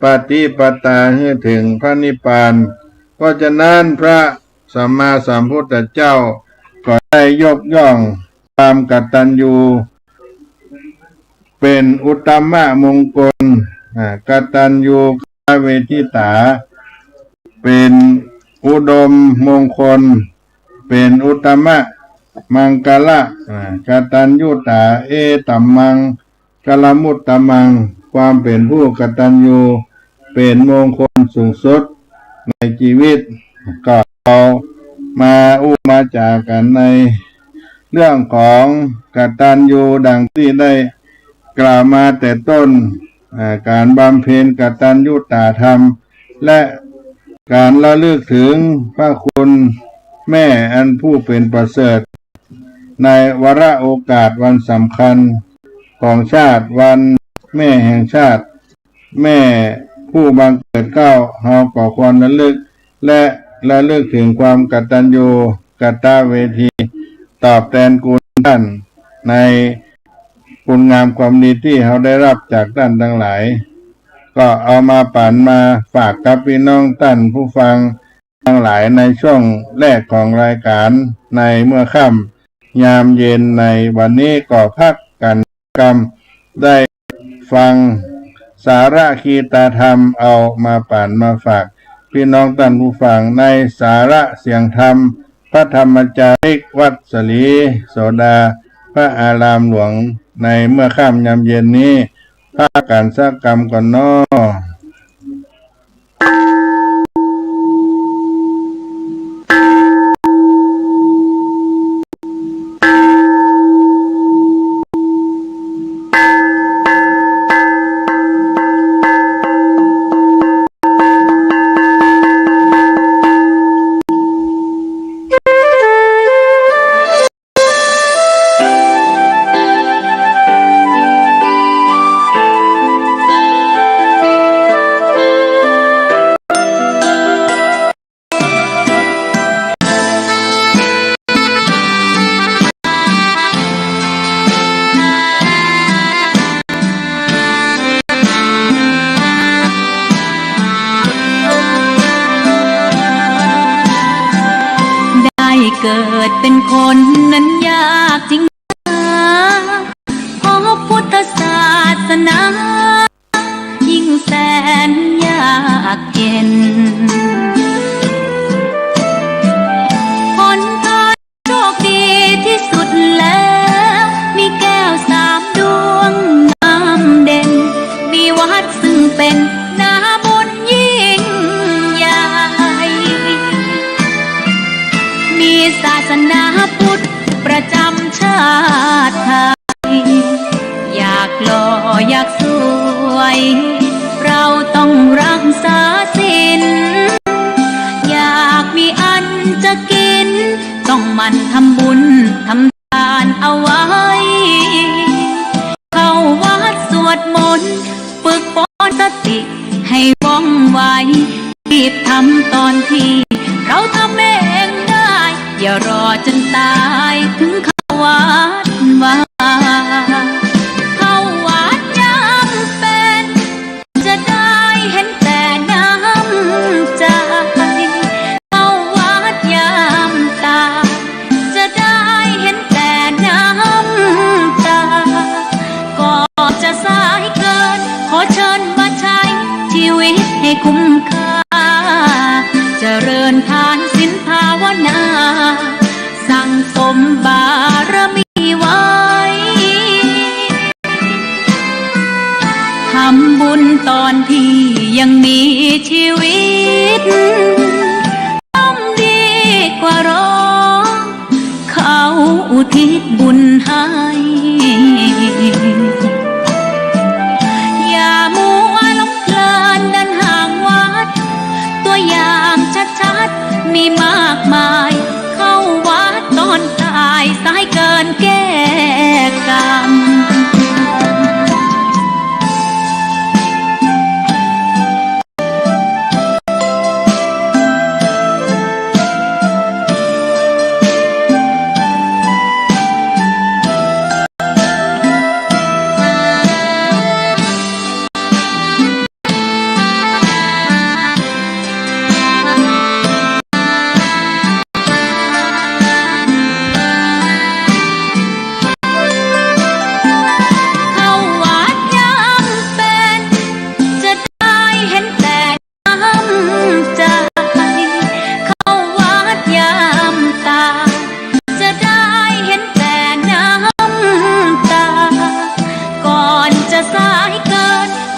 ปฏิปทาให้ถึงพระนิพพานเพราะฉะนั้นพระสัมมาสัมพุทธเจ้าก็ได้ยกย่องความกตัญญูเป็นอุตตมมงคลกตัญญูกเวทิตาเป็นอุดมมงคลเป็นอุตตมมังกละกตัญญูตาเอตัมมังกลมุตตมังความเป็นผู้กตัญญูเป็นมงคลสูงสุดในชีวิตก็เอามามาจากกันในเรื่องของกตัญญูดังที่ได้กล่าวมาแต่ต้นการบำเพ็ญกตัญญูตาธรรมและการระลึกถึงพระคุณแม่อันผู้เป็นประเสริฐในวาระโอกาสวันสำคัญของชาติวันแม่แห่งชาติแม่ผู้บังเกิดเกล้าเฮาก็ควรระลึกและระลึกถึงความกตัญญูกตเวทีตอบแทนคุณท่านในคุณงามความดีที่เขาได้รับจากท่านทั้งหลายก็เอามาปั่นมาฝากกับพี่น้องท่านผู้ฟังทั้งหลายในช่วงแรกของรายการในเมื่อค่ำยามเย็นในวันนี้ก็พักกันกรรมได้ฟังสาระคีตาธรรมเอามาปั่นมาฝากพี่น้องท่านผู้ฟังในสาระเสียงธรรมพระธรรมจาริกวัดสลีโสดาพระอารามหลวงในเมื่อค่ำยามเย็นนี้พากันสักกรรมก่อนน้อเกิดเป็นคนนั้นยากจริงนะเพราะพุทธศาสนายิ่งแสนยากเย็นผลทานโชคดีที่สุดแล้วมีแก้ว3 ดวงงามเด่นมีวัดซึ่งเป็นนาบุญยิ่งใหญ่มีศาสนาพุทธประจำชาติไทยอยากหล่ออยากสวยเราต้องรักษาศีล มันทำบุญทำทานเอาไว้เข้าวัดสวดมนต์ฝึกฝนสติให้ว่องไวรีบทำตอนที่เราทำเองได้อย่ารอจนตายถึงเข้าวัดว่าเข้าวัดจำเป็นจะได้เห็นแต่น้ำใจเข้าวัดยามตาจะได้เห็นแต่น้ำตาก็จะสายเกินขอเชิญมาใช้ชีวิตให้คุ้มค่าเจริญทานศีลภาวนาสั่งสมบารมีไว้ทำบุญตอนที่ยังมีชีวิตต้องดีกว่ารอเขาอุทิศบุญให้อย่ามัวหลงเพลินเดินห่างวัดตัวอย่างชัดๆมีมากมายเข้าวัดตอนตายสายเกินแก้กรรม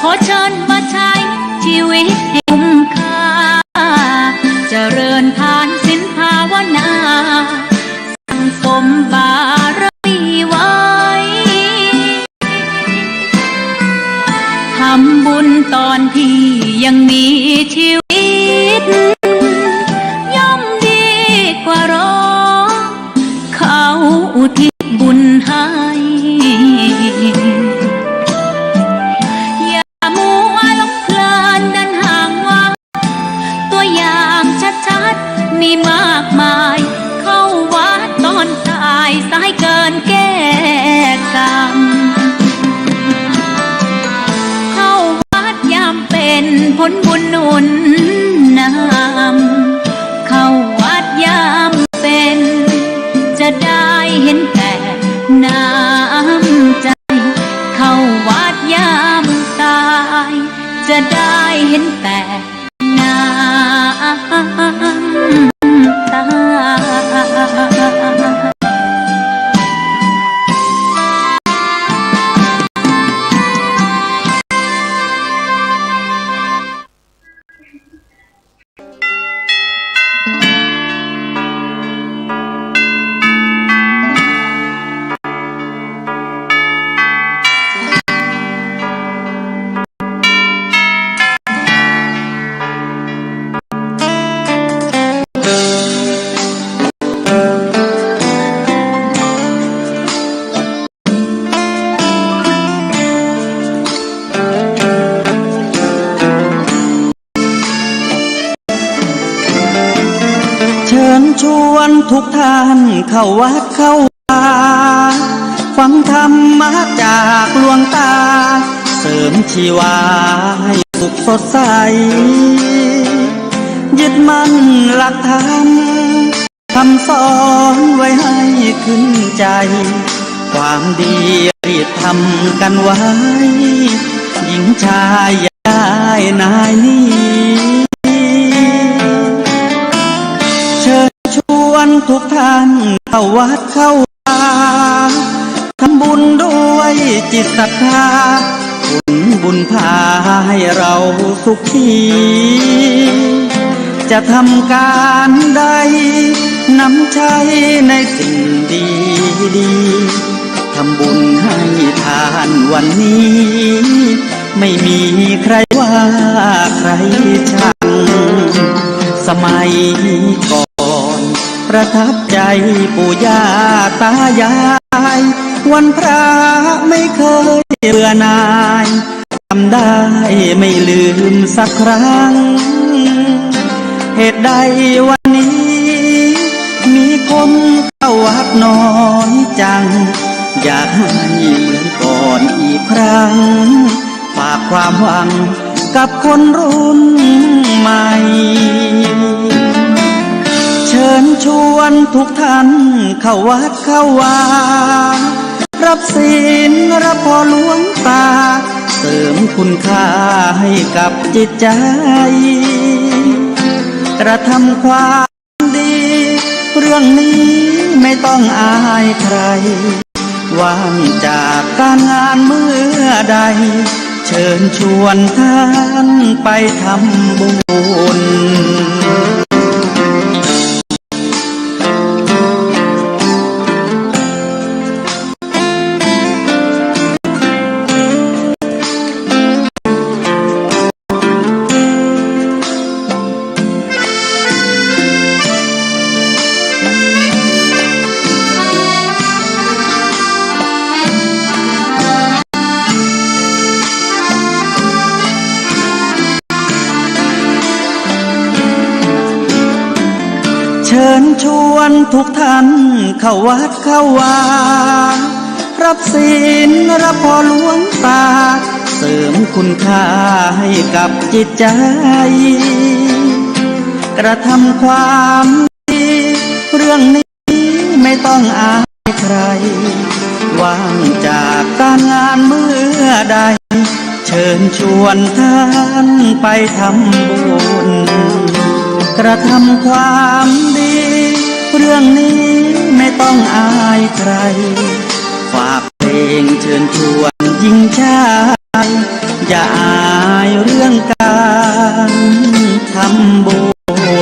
ขอเชิญมาใช้ชีวิตให้คุ้มค่าเจริญทานศีลภาวนาสั่งสมบารมีไว้ทำบุญตอนที่ยังมีชีวิตย่อมดีกว่ารอเขาอุทิศบุญให้มีมากมายเข้าวัดตอนตายสายเกินแก้กรรมเข้าวัดยามเป็นผลบุญหนุนนำเข้าวัดยามเป็นจะได้เห็นแต่น้ำใจเข้าวัดยามตายจะได้เห็นแต่น้ำตา ชวนทุกท่านเข้าวัดเข้าวาฟังธรรมะจากหลวงตาเสริมชีวาให้สุขสดใสยึดมั่นหลักธรรมคำสอนไว้ให้ขึ้นใจความดีรีบทำกันไว้หญิงชายอย่าได้นายนี้เชิญชวนทุกท่านเข้าวัดเข้าวาทำบุญด้วยจิตศรัทธาผลบุญพาให้เราสุขีจะทำการใดนำใช้ในสิ่งดีดีทำบุญให้ทานวันนี้ไม่มีใครว่าใครชังสมัยก่อน ประทับใจปู่ย่าตายายวันพระไม่เคยเบื่อหน่ายทำได้ไม่ลืมสักครั้งเหตุใดวันนี้มีคนเข้าวัดน้อยจังอยากให้เหมือนก่อนอีกครั้งฝากความหวังกับคนรุ่นใหม่เชิญชวนทุกท่านเข้าวัดเข้าวารับศีลรับพรหลวงตาเสริมคุณค่าให้กับจิตใจกระทำความดีเรื่องนี้ไม่ต้องอายใครว่างจากการงานเมื่อใดเชิญชวนท่านไปทำบุญเชิญชวนทุกท่านเข้าวัดเข้าวารับศีลรับพรหลวงตาเสริมคุณค่าให้กับจิตใจกระทำความดีเรื่องนี้ไม่ต้องอายใครว่างจากการงานเมื่อใดเชิญชวนท่านไปทำบุญกระทำความดีเรื่องนี้ไม่ต้องอายใครฝากเพลงเชิญชวนหญิงชายอย่าอายเรื่องการทำบุ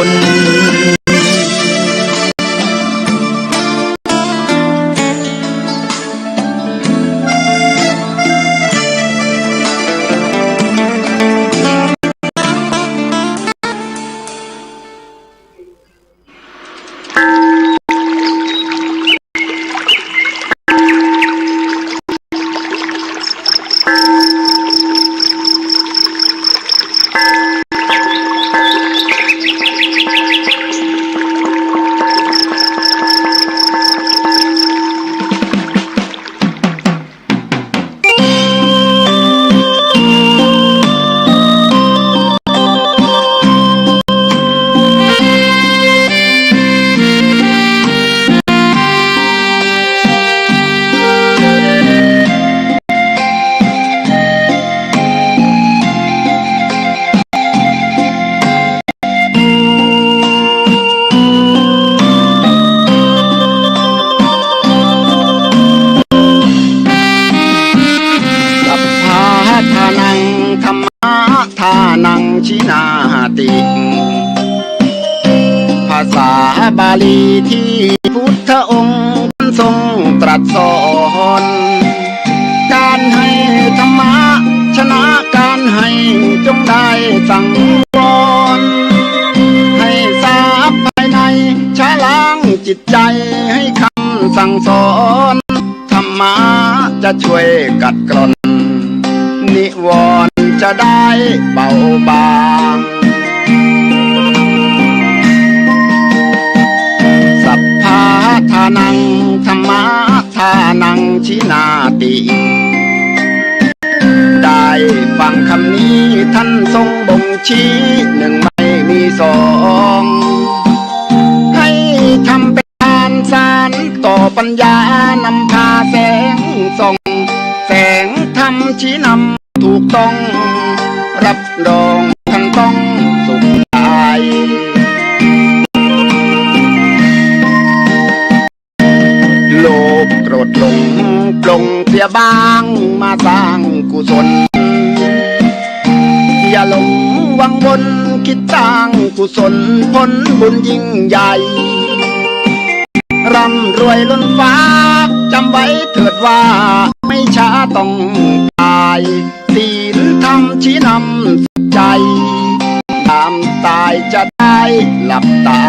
ญภาษาบาลีที่พุทธองค์ทรงตรัสสอนการให้ธรรมะชนะการให้จงได้สังวรให้ทราบภายในชะล้างจิตใจให้คำสั่งสอนธรรมะจะช่วยกัดกร่อนนิวรณ์จะได้เบาบางสัพพะทานังธรรมะทานังชินาติได้ฟังคำนี้ท่านทรงบ่งชี้หนึ่งไม่มีสองให้ทำเป็นทานสารต่อปัญญานำพาแสงส่องแสงธรรมชี้นำถูกต้องรับรองท่านต้องสุขใจโลภโกรธหลงปลงเสียบ้างมาสร้างกุศลอย่าหลงวังวนคิดสร้างกุศลผลบุญยิ่งใหญ่ร่ำรวยล้นฟ้าจำไว้เถิดว่าไม่ช้าต้องตายศีลธรรมชี้นำใจตามตายจะได้หลับตา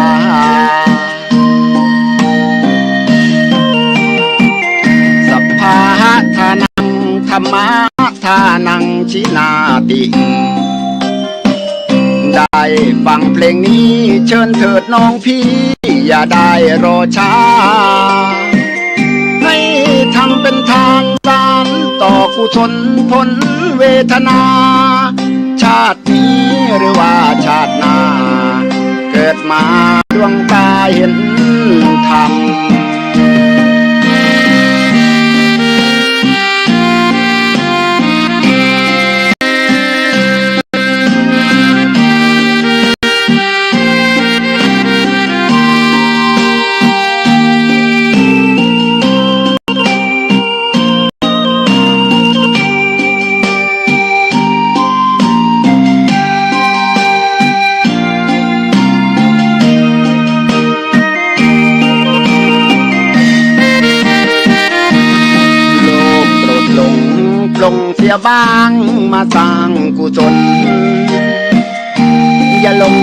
ทานังชินาติได้ฟังเพลงนี้เชิญเถิดน้องพี่อย่าได้รอช้าให้ทำเป็นทานสานต่อกุศลผลเวทนา ชาตินี้หรือว่าชาติหน้าเกิดมาดวงตาเห็นธรรมลงเสียบ้างมาสร้างกุศลอย่าหลง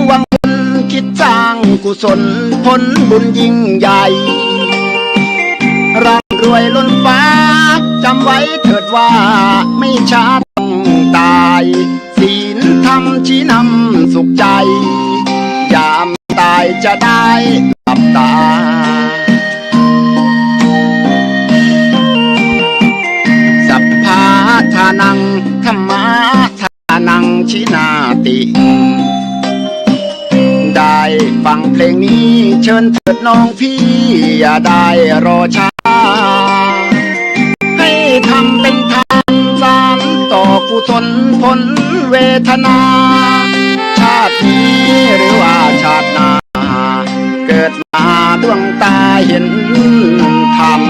หวังผลคิดสร้างกุศลผลบุญยิ่งใหญ่ร่ำรวยล้นฟ้าจำไว้เถิดว่าไม่ช้าต้องตายศีลธรรมชี้นำสุขใจยามตายจะได้หลับตาทานังธรรมะทานังชินาติได้ฟังเพลงนี้เชิญเถิดน้องพี่อย่าได้รอช้าให้ทำเป็นทานสานต่อกุศลผลเวทนาชาตินี้หรือว่าชาติหน้าเกิดมาดวงตาเห็นธรรม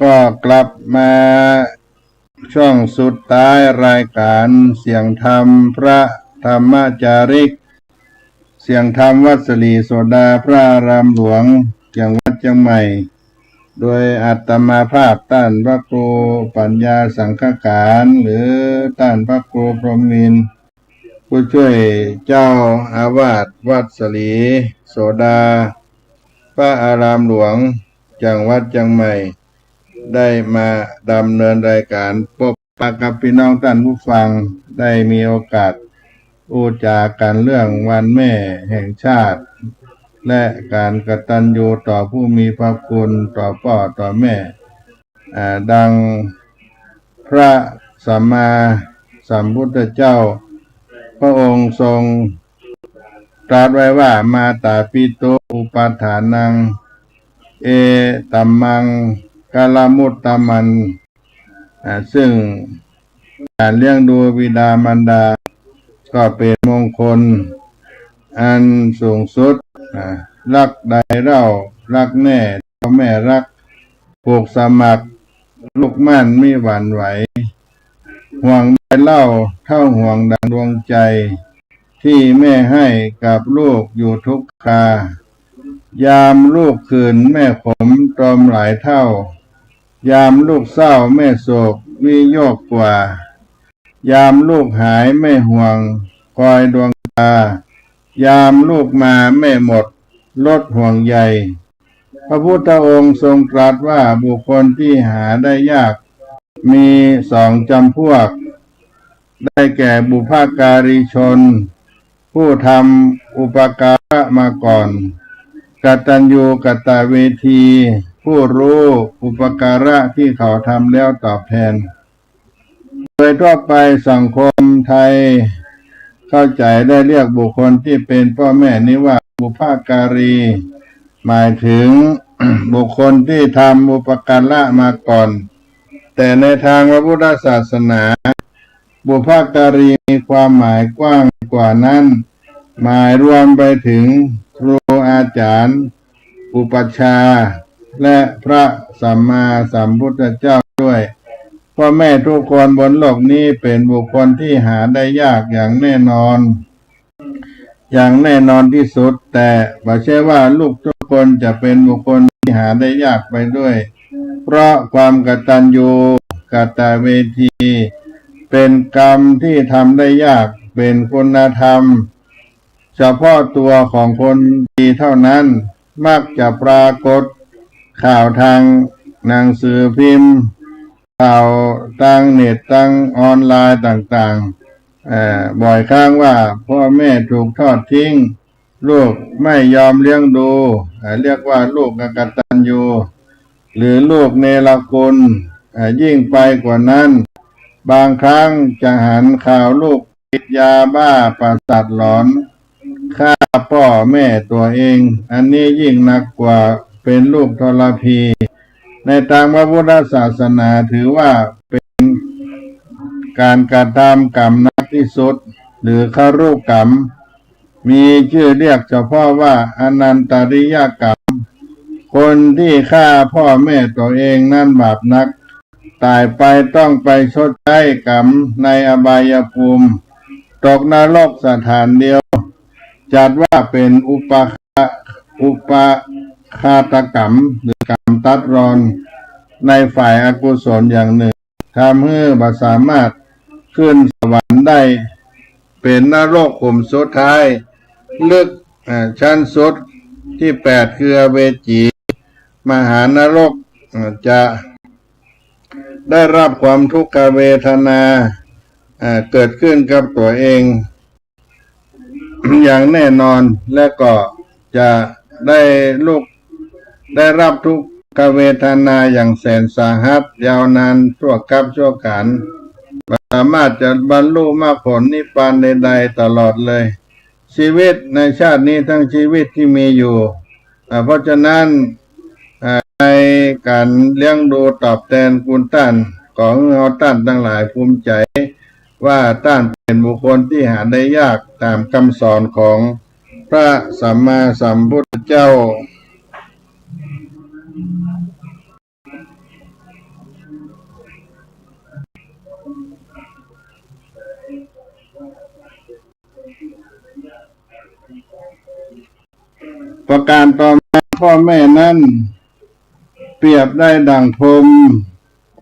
ก็กลับมาช่วงสุดท้ายรายการเสียงธรรมพระธรรมจาริกเสียงธรรมวัดสลีโสดาพระอารามหลวงจังหวัดเชียงใหม่โดยอาตมาภาพท่านพระครูปัญญาสังฆการหรือท่านพระครูพรหมินทร์ผู้ช่วยเจ้าอาวาสวัดสลีโสดาพระอารามหลวงจังหวัดเชียงใหม่ได้มาดำเนินรายการพบปะกับพี่น้องท่านผู้ฟังได้มีโอกาสพูดจากันเรื่องวันแม่แห่งชาติและการกตัญญูต่อผู้มีพระคุณต่อพ่อต่อแม่ดังพระสัมมาสัมพุทธเจ้าพระองค์ทรงตรัสไว้ว่ามาตาปิโตอุปาทานังเอตัมมังกาลมุตตมันซึ่งการเลี้ยงดูบิดามารดาก็เป็นมงคลอันสูงสุดรักใดเล่ารักแน่พ่อแม่รักผูกสมัครลูกมั่นไม่หวั่นไหวห่วงใดเล่าเท่าห่วงดังดวงใจที่แม่ให้กับลูกอยู่ทุกครายามลูกคืนแม่ขมตรอมหลายเท่ายามลูกเศร้าแม่โศกวิโยกกว่ายามลูกหายแม่ห่วงคอยดวงตายามลูกมาแม่หมดลดห่วงใยพระพุทธองค์ทรงตรัสว่าบุคคลที่หาได้ยากมีสองจำพวกได้แก่บุพการีชนผู้ทำอุปการะมาก่อนกตัญญูกตเวทีผู้รู้อุปการะที่เขาทำแล้วตอบแทนโดยทั่วไปสังคมไทยเข้าใจได้เรียกบุคคลที่เป็นพ่อแม่นี้ว่าบุพการีหมายถึง บุคคลที่ทำอุปการะมาก่อนแต่ในทางพระพุทธศาสนาบุพการีมีความหมายกว้างกว่านั้นหมายรวมไปถึง ครูอาจารย์ อุปัชฌาย์และพระสัมมาสัมพุทธเจ้าด้วยพ่อแม่ทุกคนบนโลกนี้เป็นบุคคลที่หาได้ยากอย่างแน่นอนที่สุดแต่ไม่ใช่ว่าลูกทุกคนจะเป็นบุคคลที่หาได้ยากไปด้วยเพราะความกตัญญูกตเวทีเป็นกรรมที่ทำได้ยากเป็นคุณธรรมเฉพาะตัวของคนดีเท่านั้นมักจะปรากฏข่าวทางหนังสือพิมพ์ข่าวทางเน็ตทางออนไลน์ต่างๆบ่อยครั้งว่าพ่อแม่ถูกทอดทิ้งลูกไม่ยอมเลี้ยงดูเรียกว่าลูกอกตัญญูหรือลูกเนรคุณยิ่งไปกว่านั้นบางครั้งจะหันข่าวลูกติดยาบ้าประสาทหลอนฆ่าพ่อแม่ตัวเองอันนี้ยิ่งหนักกว่าเป็นลูกทรพีในทางพระพุทธศาสนาถือว่าเป็นการกระทำกรรมหนักที่สุดหรือครุกรรมมีชื่อเรียกเฉพาะว่าอนันตริยกรรมคนที่ฆ่าพ่อแม่ตัวเองนั่นบาปนักตายไปต้องไปชดใช้กรรมในอบายภูมิตกนรกสถานเดียวจัดว่าเป็นอุปฆาตกรรมหรือกรรมตัดรอนในฝ่ายอกุศลอย่างหนึ่งทำให้บ่สามารถขึ้นสวรรค์ได้เป็นนรกขุมสุดท้ายลึกชั้นสุดที่8คืออเวจีมหานรกจะได้รับความทุกขเวทนาเกิดขึ้นกับตัวเอง อย่างแน่นอนและก็จะได้รับทุกขเวทนาอย่างแสนสาหัสยาวนานชั่วกับชั่วการสามารถจะบรรลุมรรคผลนิพพานใดๆตลอดเลยชีวิตในชาตินี้ทั้งชีวิตที่มีอยู่เพราะฉะนั้นในการเลี้ยงดูตอบแทนคุณท่านของเราท่านทั้งหลายภูมิใจว่าท่านเป็นบุคคลที่หาได้ยากตามคำสอนของพระสัมมาสัมพุทธเจ้าประการต่อมาพ่อแม่นั้นเปรียบได้ดั่งพรหม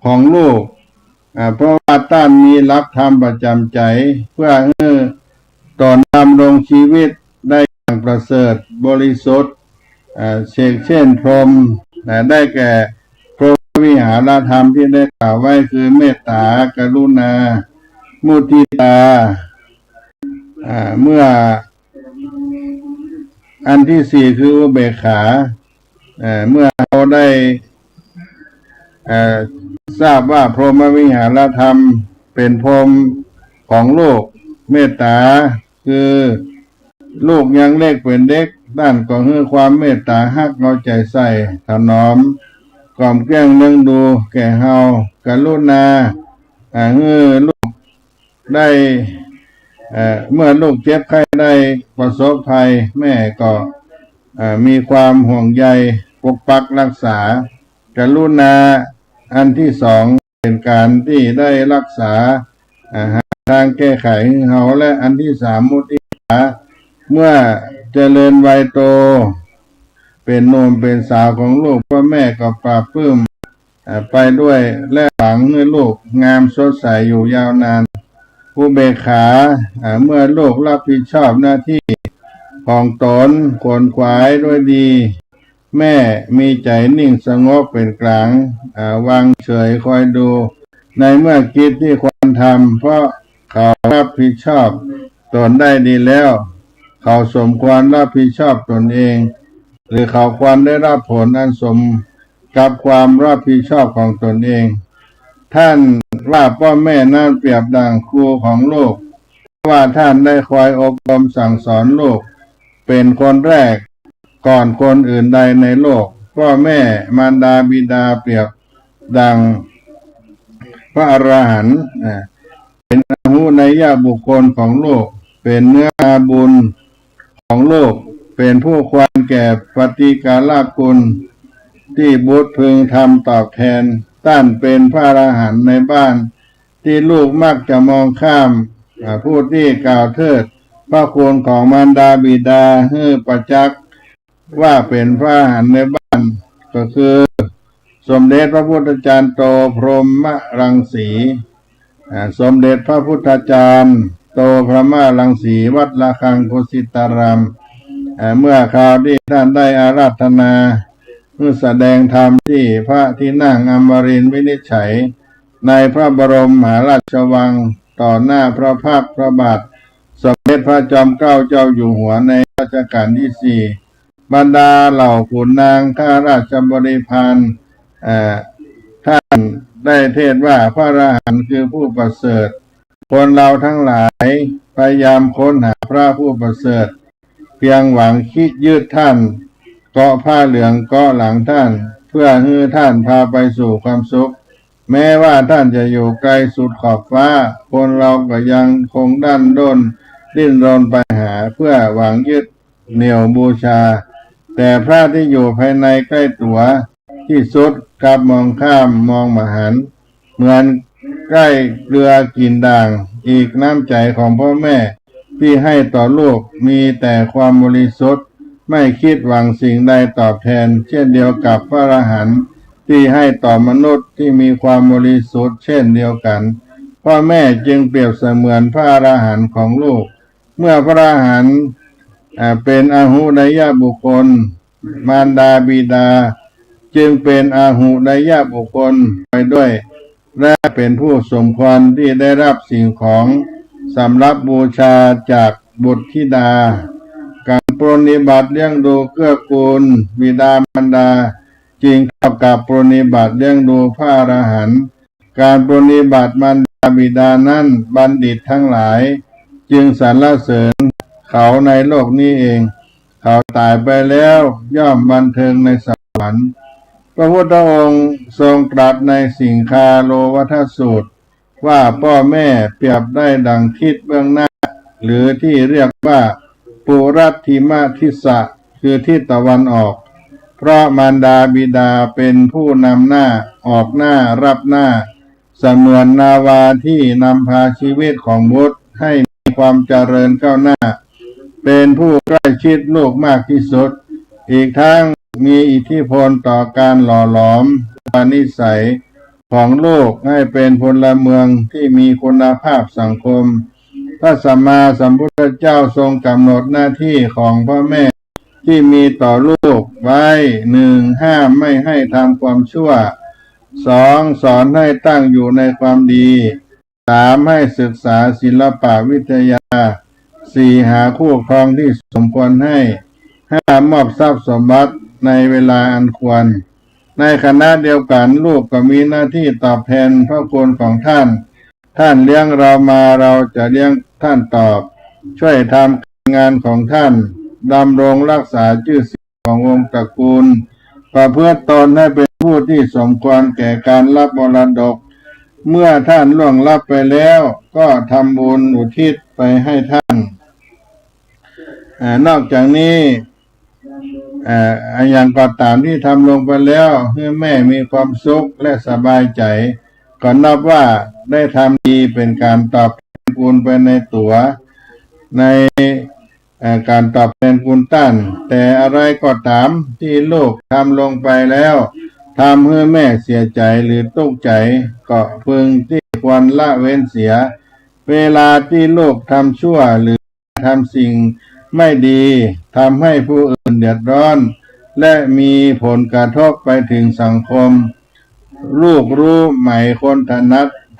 ของลูกเพราะว่าท่านมีหลักธรรมประจำใจเพื่อให้ตนดำรงชีวิตได้อย่างประเสริฐบริสุทธิ์เช่นพรหมได้แก่พรหมวิหารธรรมที่ได้กล่าวไว้คือเมตตากรุณามุทิตาเมื่ออันที่สี่คืออุเบกขาเมื่อเราได้ทราบว่าพรหมวิหารธรรมเป็นพรหมของโลกเมตตาคือลูกยังเล็กเป็นเด็กด้านก็คือความเมตตาฮักเอาใจใส่ถนอมกล่อมแกล้งเลี้ยงดูแก่เฮากรุณาลูกได้เมื่อลูกเจ็บไข้ได้ประสบภัยแม่ก็มีความห่วงใยปกปักรักษากรุณาอันที่สองเป็นการที่ได้รักษาหาทางแก้ไขเฮาและอันที่สามมุทิตาเมื่อเจริญวัยโตเป็นหนุ่มเป็นสาวของลูกพ่อแม่ก็ปราบปลื้มไปด้วยและหวังให้ลูกงามสดใสอยู่ยาวนานอุเบกขาเมื่อลูกรับผิดชอบหน้าที่ของตนขวนขวายด้วยดีแม่มีใจนิ่งสงบเป็นกลางวางเฉยคอยดูในเมื่อกิจที่ควรทำเพราะเขารับผิดชอบตนได้ดีแล้วเขาสมควรรับผิดชอบตนเองหรือเขาควรได้รับผลอันสมกับความรับผิดชอบของตนเองท่านว่าพ่อแม่นั้นเปรียบดังครูของลูกว่าท่านได้คอยอบรมสั่งสอนลูกเป็นคนแรกก่อนคนอื่นใดในโลกพ่อแม่มารดาบิดาเปรียบดังพระอรหันต์เป็นอหุนัยยบุคคลของโลกเป็นเนื้อนาบุญของโลก เป็นผู้ควรแก่ปฏิกาลคุณที่บุตรพึงทำตอบแทนต้านเป็นพระอรหันต์ในบ้านที่ลูกมักจะมองข้ามผู้ที่กล่าวเทิดพระคุณของมารดาบิดาให้ประจักษ์ว่าเป็นพระอรหันต์ในบ้านก็คือสมเด็จพระพุทธจารย์โตพรหมรังสีสมเด็จพระพุทธจารย์โตพระมรังสีวัดระฆังกุสิตารามเมื่อคราวที่ท่านได้อาราธนาเพื่อแสดงธรรมที่พระที่นั่งอมรินทร์วินิจฉัยในพระบรมมหาราชวังต่อหน้าพระพักตร์พระบาทสมเด็จพระจอมเกล้าเจ้าอยู่หัวในรัชกาลที่ 4บรรดาเหล่าขุนนางข้าราชบริพารท่านได้เทศว่าพระอรหันต์คือผู้ประเสริฐคนเราทั้งหลายพยายามค้นหาพระผู้ประเสริฐเพียงหวังคิดยืดท่านเกาะผ้าเหลืองเกาะหลังท่านเพื่อให้ท่านพาไปสู่ความสุขแม้ว่าท่านจะอยู่ไกลสุดขอบฟ้าคนเราก็ยังคงดันด้นดิ้นรนไปหาเพื่อหวังยึดเหนี่ยวบูชาแต่พระที่อยู่ภายในใกล้ตัวที่สุดกลับมองข้ามมองมหันต์เหมือนใกล้เรือกินด่างอีกน้ำใจของพ่อแม่ที่ให้ต่อลูกมีแต่ความบริสุทธิ์ไม่คิดหวังสิ่งใดตอบแทนเช่นเดียวกับพระอรหันต์ที่ให้ต่อมนุษย์ที่มีความบริสุทธิ์เช่นเดียวกันพ่อแม่จึงเปรียบเสมือนพระอรหันต์ของลูกเมื่อพระอรหันต์เป็นอาหุไดยบุคคลมารดาบิดาจึงเป็นอาหุไดยบุคคลไปด้วยและเป็นผู้สมควรที่ได้รับสิ่งของสำหรับบูชาจากบุตรธิดาการปรนนิบัติเลี้ยงดูเกื้อกูลบิดามารดาจึงเท่ากับปรนนิบัติเลี้ยงดูพระอรหันต์การปรนนิบัติมารดาบิดานั้นบัณฑิตทั้งหลายจึงสรรเสริญเขาในโลกนี้เองเขาตายไปแล้วย่อมบันเทิงในสวรรค์พระพุทธองค์ทรงตรัสในสิงคาโลวัฏสูตรว่าพ่อแม่เปรียบได้ดังทิศเบื้องหน้าหรือที่เรียกว่าปุรัตถิมทิสะคือทิศตะวันออกเพราะมารดาบิดาเป็นผู้นำหน้าออกหน้ารับหน้าเสมือนนาวาที่นำพาชีวิตของบุตรให้มีความเจริญก้าวหน้าเป็นผู้ใกล้ชิดลูกมากที่สุดอีกทั้งมีอิทธิพลต่อการหล่อหลอมนิสัยของลูกให้เป็นพลเมืองที่มีคุณภาพสังคมพระสัมมาสัมพุทธเจ้าทรงกำหนดหน้าที่ของพ่อแม่ที่มีต่อลูกไว้ 1. ห้ามไม่ให้ทำความชั่ว 2. สอนให้ตั้งอยู่ในความดี 3. ให้ศึกษาศิลปวิทยา 4. หาคู่ครองที่สมควรให้ 5. มอบทรัพย์สมบัติในเวลาอันควรในขณะเดียวกันลูกก็มีหน้าที่ตอบแทนพระคุณของท่านเลี้ยงเรามาเราจะเลี้ยงท่านตอบช่วยทำงานของท่านดำรงรักษาชื่อเสียงของวงศ์ตระกูลประพฤติตนให้เป็นผู้ที่สมควรแก่การรับมรดกเมื่อท่านล่วงลับไปแล้วก็ทำบุญอุทิศไปให้ท่านนอกจากนี้อย่างก็ตามที่ทำลงไปแล้วให้แม่มีความสุขและสบายใจก็นับว่าได้ทำดีเป็นการตอบแทนคุณไปในตัวในการตอบแทนคุณท่านแต่อะไรก็ตามที่ลูกทำลงไปแล้วทำให้แม่เสียใจหรือตกใจก็พึงที่ควรละเว้นเสียเวลาที่ลูกทำชั่วหรือทำสิ่งไม่ดีทำให้ผู้อื่นเดือดร้อนและมีผลกระทบไปถึงสังคมลูกรู้ไหมคน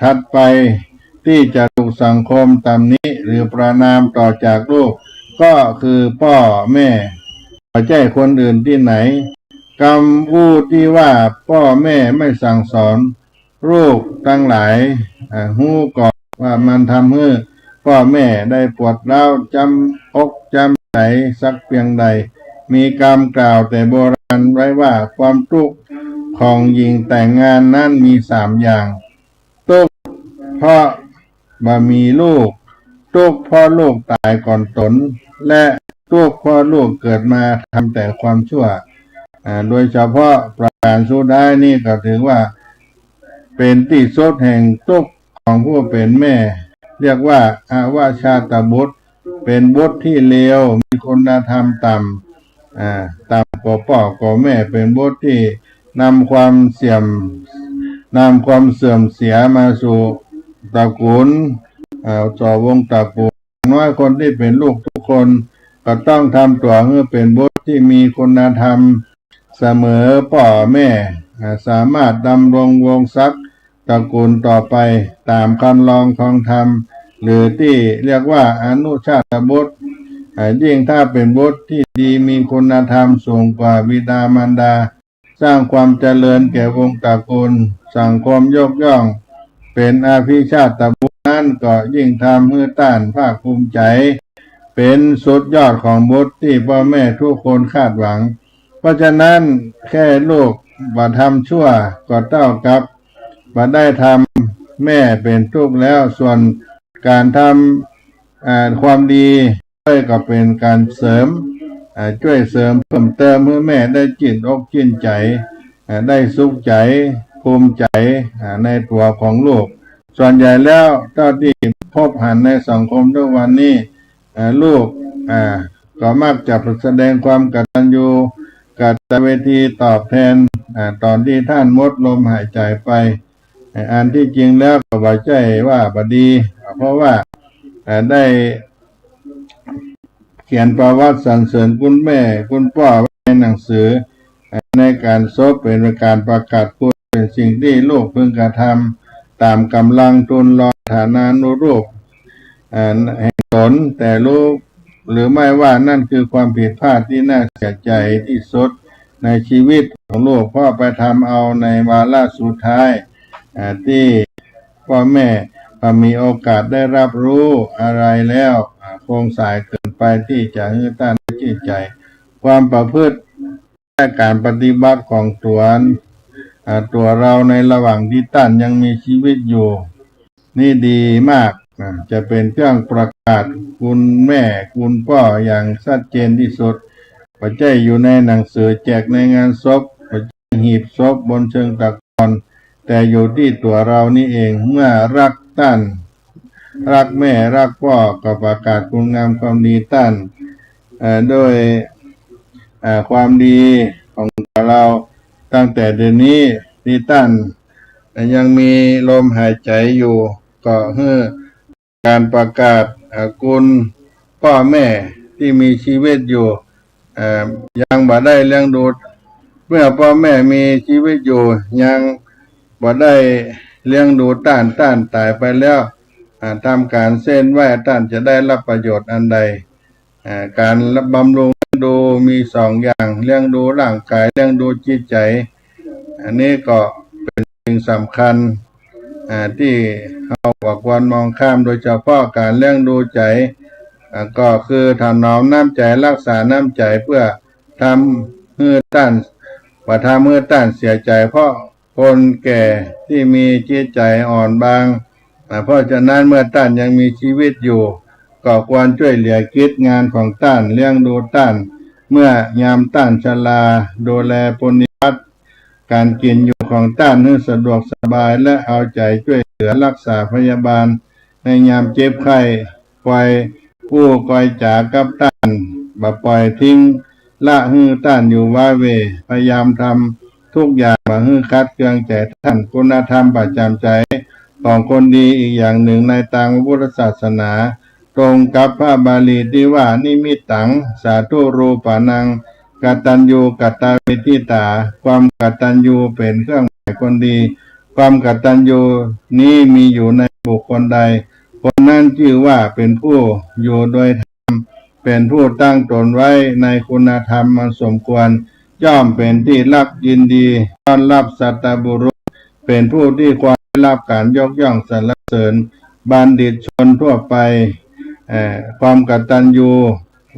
ถัดไปที่จะถูกสังคมตำหนิหรือประณามต่อจากลูกก็คือพ่อแม่ไม่ใช่คนอื่นที่ไหนคำพูดที่ว่าพ่อแม่ไม่สั่งสอนลูกทั้งหลายหูก่อนว่ามันทำให้พ่อแม่ได้ปวดร้าวจำอกจำใจสักเพียงใดมีคำกล่าวแต่โบราณไว้ว่าความทุกข์ของหญิงแต่งงานนั้นมี3 อย่างทุกข์เพราะบ่มีลูกทุกข์เพราะลูกตายก่อนตนและ ทุกข์เพราะลูกเกิดมาทำแต่ความชั่วโดยเฉพาะประการสุดท้ายนี่ก็ถือว่าเป็นที่สุดแห่งทุกข์ของผู้เป็นแม่เรียกว่าอาวาชาตบุตรเป็นบุตรที่เลวมีคุณธรรมต่ำต่ำกว่าพ่อกว่าแม่เป็นบุตรที่นำความเสื่อมเสียมาสู่ตระกูลต่อวงตระกูลน้อยคนที่เป็นลูกทุกคนก็ต้องทำตัวให้เป็นบุตรที่มีคุณธรรมเสมอพ่อแม่สามารถดำรงวงศักดิ์ตระกูลต่อไปตามคำลองของธรรมหรือที่เรียกว่าอนุชาตบุตรยิ่งถ้าเป็นบุตรที่ดีมีคุณธรรมสูงกว่าบิดามารดาสร้างความเจริญแก่วงตระกูลสังคมยกย่องเป็นอภิชาตบุตรนั้นก็ยิ่งทำให้ต้านภาคภูมิใจเป็นสุดยอดของบุตรที่พ่อแม่ทุกคนคาดหวังเพราะฉะนั้นแค่ลูกบ่ทำชั่วก็เท่ากับบ่ได้ทำแม่เป็นทุกข์แล้วส่วนการทำความดีก็เป็นการเสริมช่วยเสริมเพิ่มเติมให้แม่ได้จิตอกจิตใจได้สุขใจภูมิใจในตัวของลูกส่วนใหญ่แล้วเท่าที่พบเห็นในสังคมทุกวันนี้ลูกก็มักจะแสดงความกตัญญูกตเวทีตอบแทนตอนที่ท่านหมดลมหายใจไปอันที่จริงแล้วก็บ่ใช่ว่าบ่ดีเพราะว่าได้เขียนประวัติสรรเสริญคุณแม่คุณพ่อไว้ในหนังสือในการศพเป็นการประกาศคุณเป็นสิ่งที่ลูกพึงกระทำตามกำลังทุนรอฐานานุรูปแห่งตนแต่รู้หรือไม่ว่านั่นคือความผิดพลาดที่น่าเสียใจที่สุดในชีวิตของลูกเพราะไปทำเอาในวาระสุดท้ายที่พ่อแม่มีโอกาสได้รับรู้อะไรแล้วคงสายเกินไปที่จะให้ต้านจิตใจความประพฤติและการปฏิบัติของตัวเราในระหว่างที่ต้านยังมีชีวิตอยู่นี่ดีมากจะเป็นเครื่องประกาศคุณแม่คุณพ่ออย่างชัดเจนที่สุดปัจจัยอยู่ในหนังสือแจกในงานศพปัจจัยหีบศพบนเชิงตะกอนแต่อยู่ที่ตัวเรานี่เองเมื่อรักต้านรักแม่รักพ่อก็ประกาศคุณงามความดีต้านโดยความดีของเราตั้งแต่เดือนนี้ที่ต้านยังมีลมหายใจอยู่ก็ให้การประกาศคุณพ่อแม่ที่มีชีวิตอยู่ยังบ่ได้เลี้ยงดูเมื่อพ่อแม่มีชีวิตอยู่ยังบ่ได้เลี้ยงดูต้านตายไปแล้วทำการเส้นไหว้ต้านจะได้รับประโยชน์อันใดการบำรุงดูมีสองอย่างเลี้ยงดูร่างกายเลี้ยงดูจิตใจอันนี้ก็เป็นสิ่งสำคัญที่เราควรมองข้ามโดยเฉพาะการเลี้ยงดูใจก็คือถนอมน้ำใจรักษาน้ำใจเพื่อทำให้ต้านว่าทำให้ต้านเสียใจเพราะคนแก่ที่มีจิตใจอ่อนบางเพราะฉะนั้นเมื่อต้านยังมีชีวิตอยู่ก็ควรช่วยเหลือกิจงานของต้านเลี้ยงดูต้านเมื่อยามต้านชราดูแลปฏิบัติการกินอยู่ของต้านให้สะดวกสบายและเอาใจช่วยเหลือรักษาพยาบาลในยามเจ็บไข้ปล่อยผู้คอยจากกับต้านบ่ปล่อยทิ้งละให้ต้านอยู่ว่าเวพยายามทำทุกอย่างมาให้คัดเคืองใจท่านคุณธรรมประจำใจของคนดีอีกอย่างหนึ่งในทางพุทธศาสนาตรงกับพระบาลีที่ว่านิมิตตังสาธุรูปานังกตัญญูกตเวทิตาความกตัญญูเป็นเครื่องหมายคนดีความกตัญญูนี้มีอยู่ในบุคคลใดคนนั้นชื่อว่าเป็นผู้อยู่โดยธรรมเป็นผู้ตั้งตนไว้ในคุณธรรมมันสมควรย่อมเป็นที่รักยินดีต้อนรับสัตบุรุษเป็นผู้ที่ควรได้รับการยกย่องสรรเสริญบัณฑิตชนทั่วไปความกตัญญู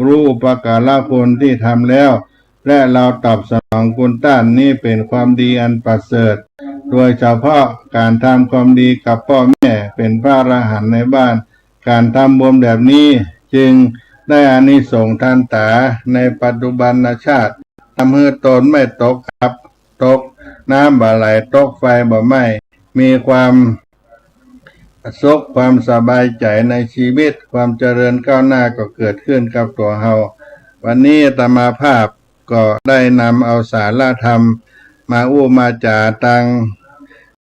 รู้อุปการะคุณที่ทำแล้วและเราตอบสนองคุณต้านนี้เป็นความดีอันประเสริฐโดยเฉพาะการทำความดีกับพ่อแม่เป็นพระอรหันต์ในบ้านการทำบุญแบบนี้จึง ได้อานิสงส์ทันตาในปัจจุบันชาติทำให้ตนไม่ตกอับตกน้ำบ่ไหลตกไฟบ่ไหม้มีความสุขความสบายใจในชีวิตความเจริญก้าวหน้าก็เกิดขึ้นกับตัวเฮาวันนี้อาตมาภาพก็ได้นำเอาสาระธรรมมามาจาตัง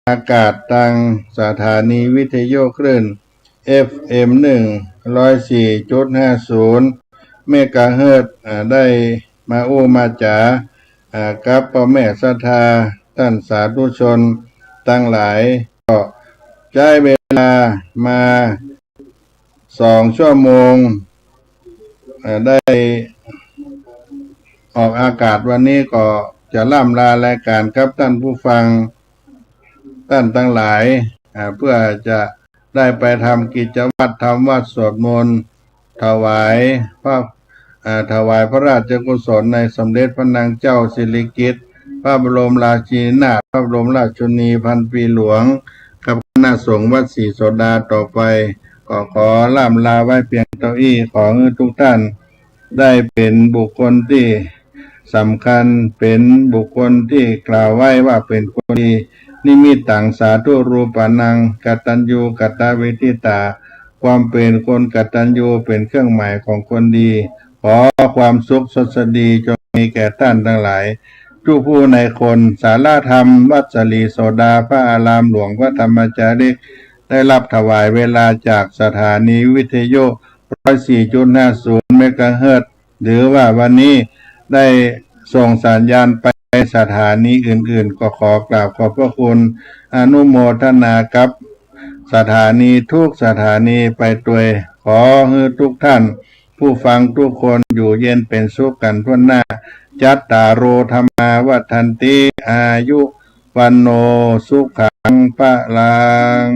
อากาศตังสถานีวิทยุคลื่น FM 104.50 เมกะเฮิรตซ์ได้มามาจากับพ่อแม่ศรัทธาท่านสาธุชนทั้งหลายก็ใช้เวลามา2 ชั่วโมงได้ออกอากาศวันนี้ก็จะล่ำลารายการครับท่านผู้ฟังท่านทั้งหลายเพื่อจะได้ไปทำกิจวัตรทำวัดสวดมนต์ถวายพระราชกุศลในสมเด็จพระนางเจ้าสิริกิติ์พระบรมราชินีนาถพระบรมราชชนนีพันปีหลวงกับคณะสงฆ์วัดศรีโสดาต่อไปก็ขอล่ำลาไว้เพียงเท่านี้ขอให้ทุกท่านได้เป็นบุคคลที่สำคัญเป็นบุคคลที่กล่าวไว้ว่าเป็นคนดีนิมิตตังสาธุรูปานังกตัญญูกตเวทิตาความเป็นคนกตัญญูเป็นเครื่องหมายของคนดีขอความสุขสดดีจงมีแก่ท่านทั้งหลายทุกผู้ในคนสาราธรรมวัดศรีโสดาพระอารามหลวงพระธรรมจาริกได้รับถวายเวลาจากสถานีวิทยุ 104.50 เมกะเฮิรตซ์หรือว่าวันนี้ได้ส่งสัญญาณไปสถานีอื่นๆก็ขอกราบขอบพระคุณอนุโมทนากับสถานีทุกสถานีไปด้วยขอให้ทุกท่านผู้ฟังทุกคนอยู่เย็นเป็นสุขกันทั่วหน้าจัตตารโอธรรมาวัฏันติอายุวันโนสุขังพลัง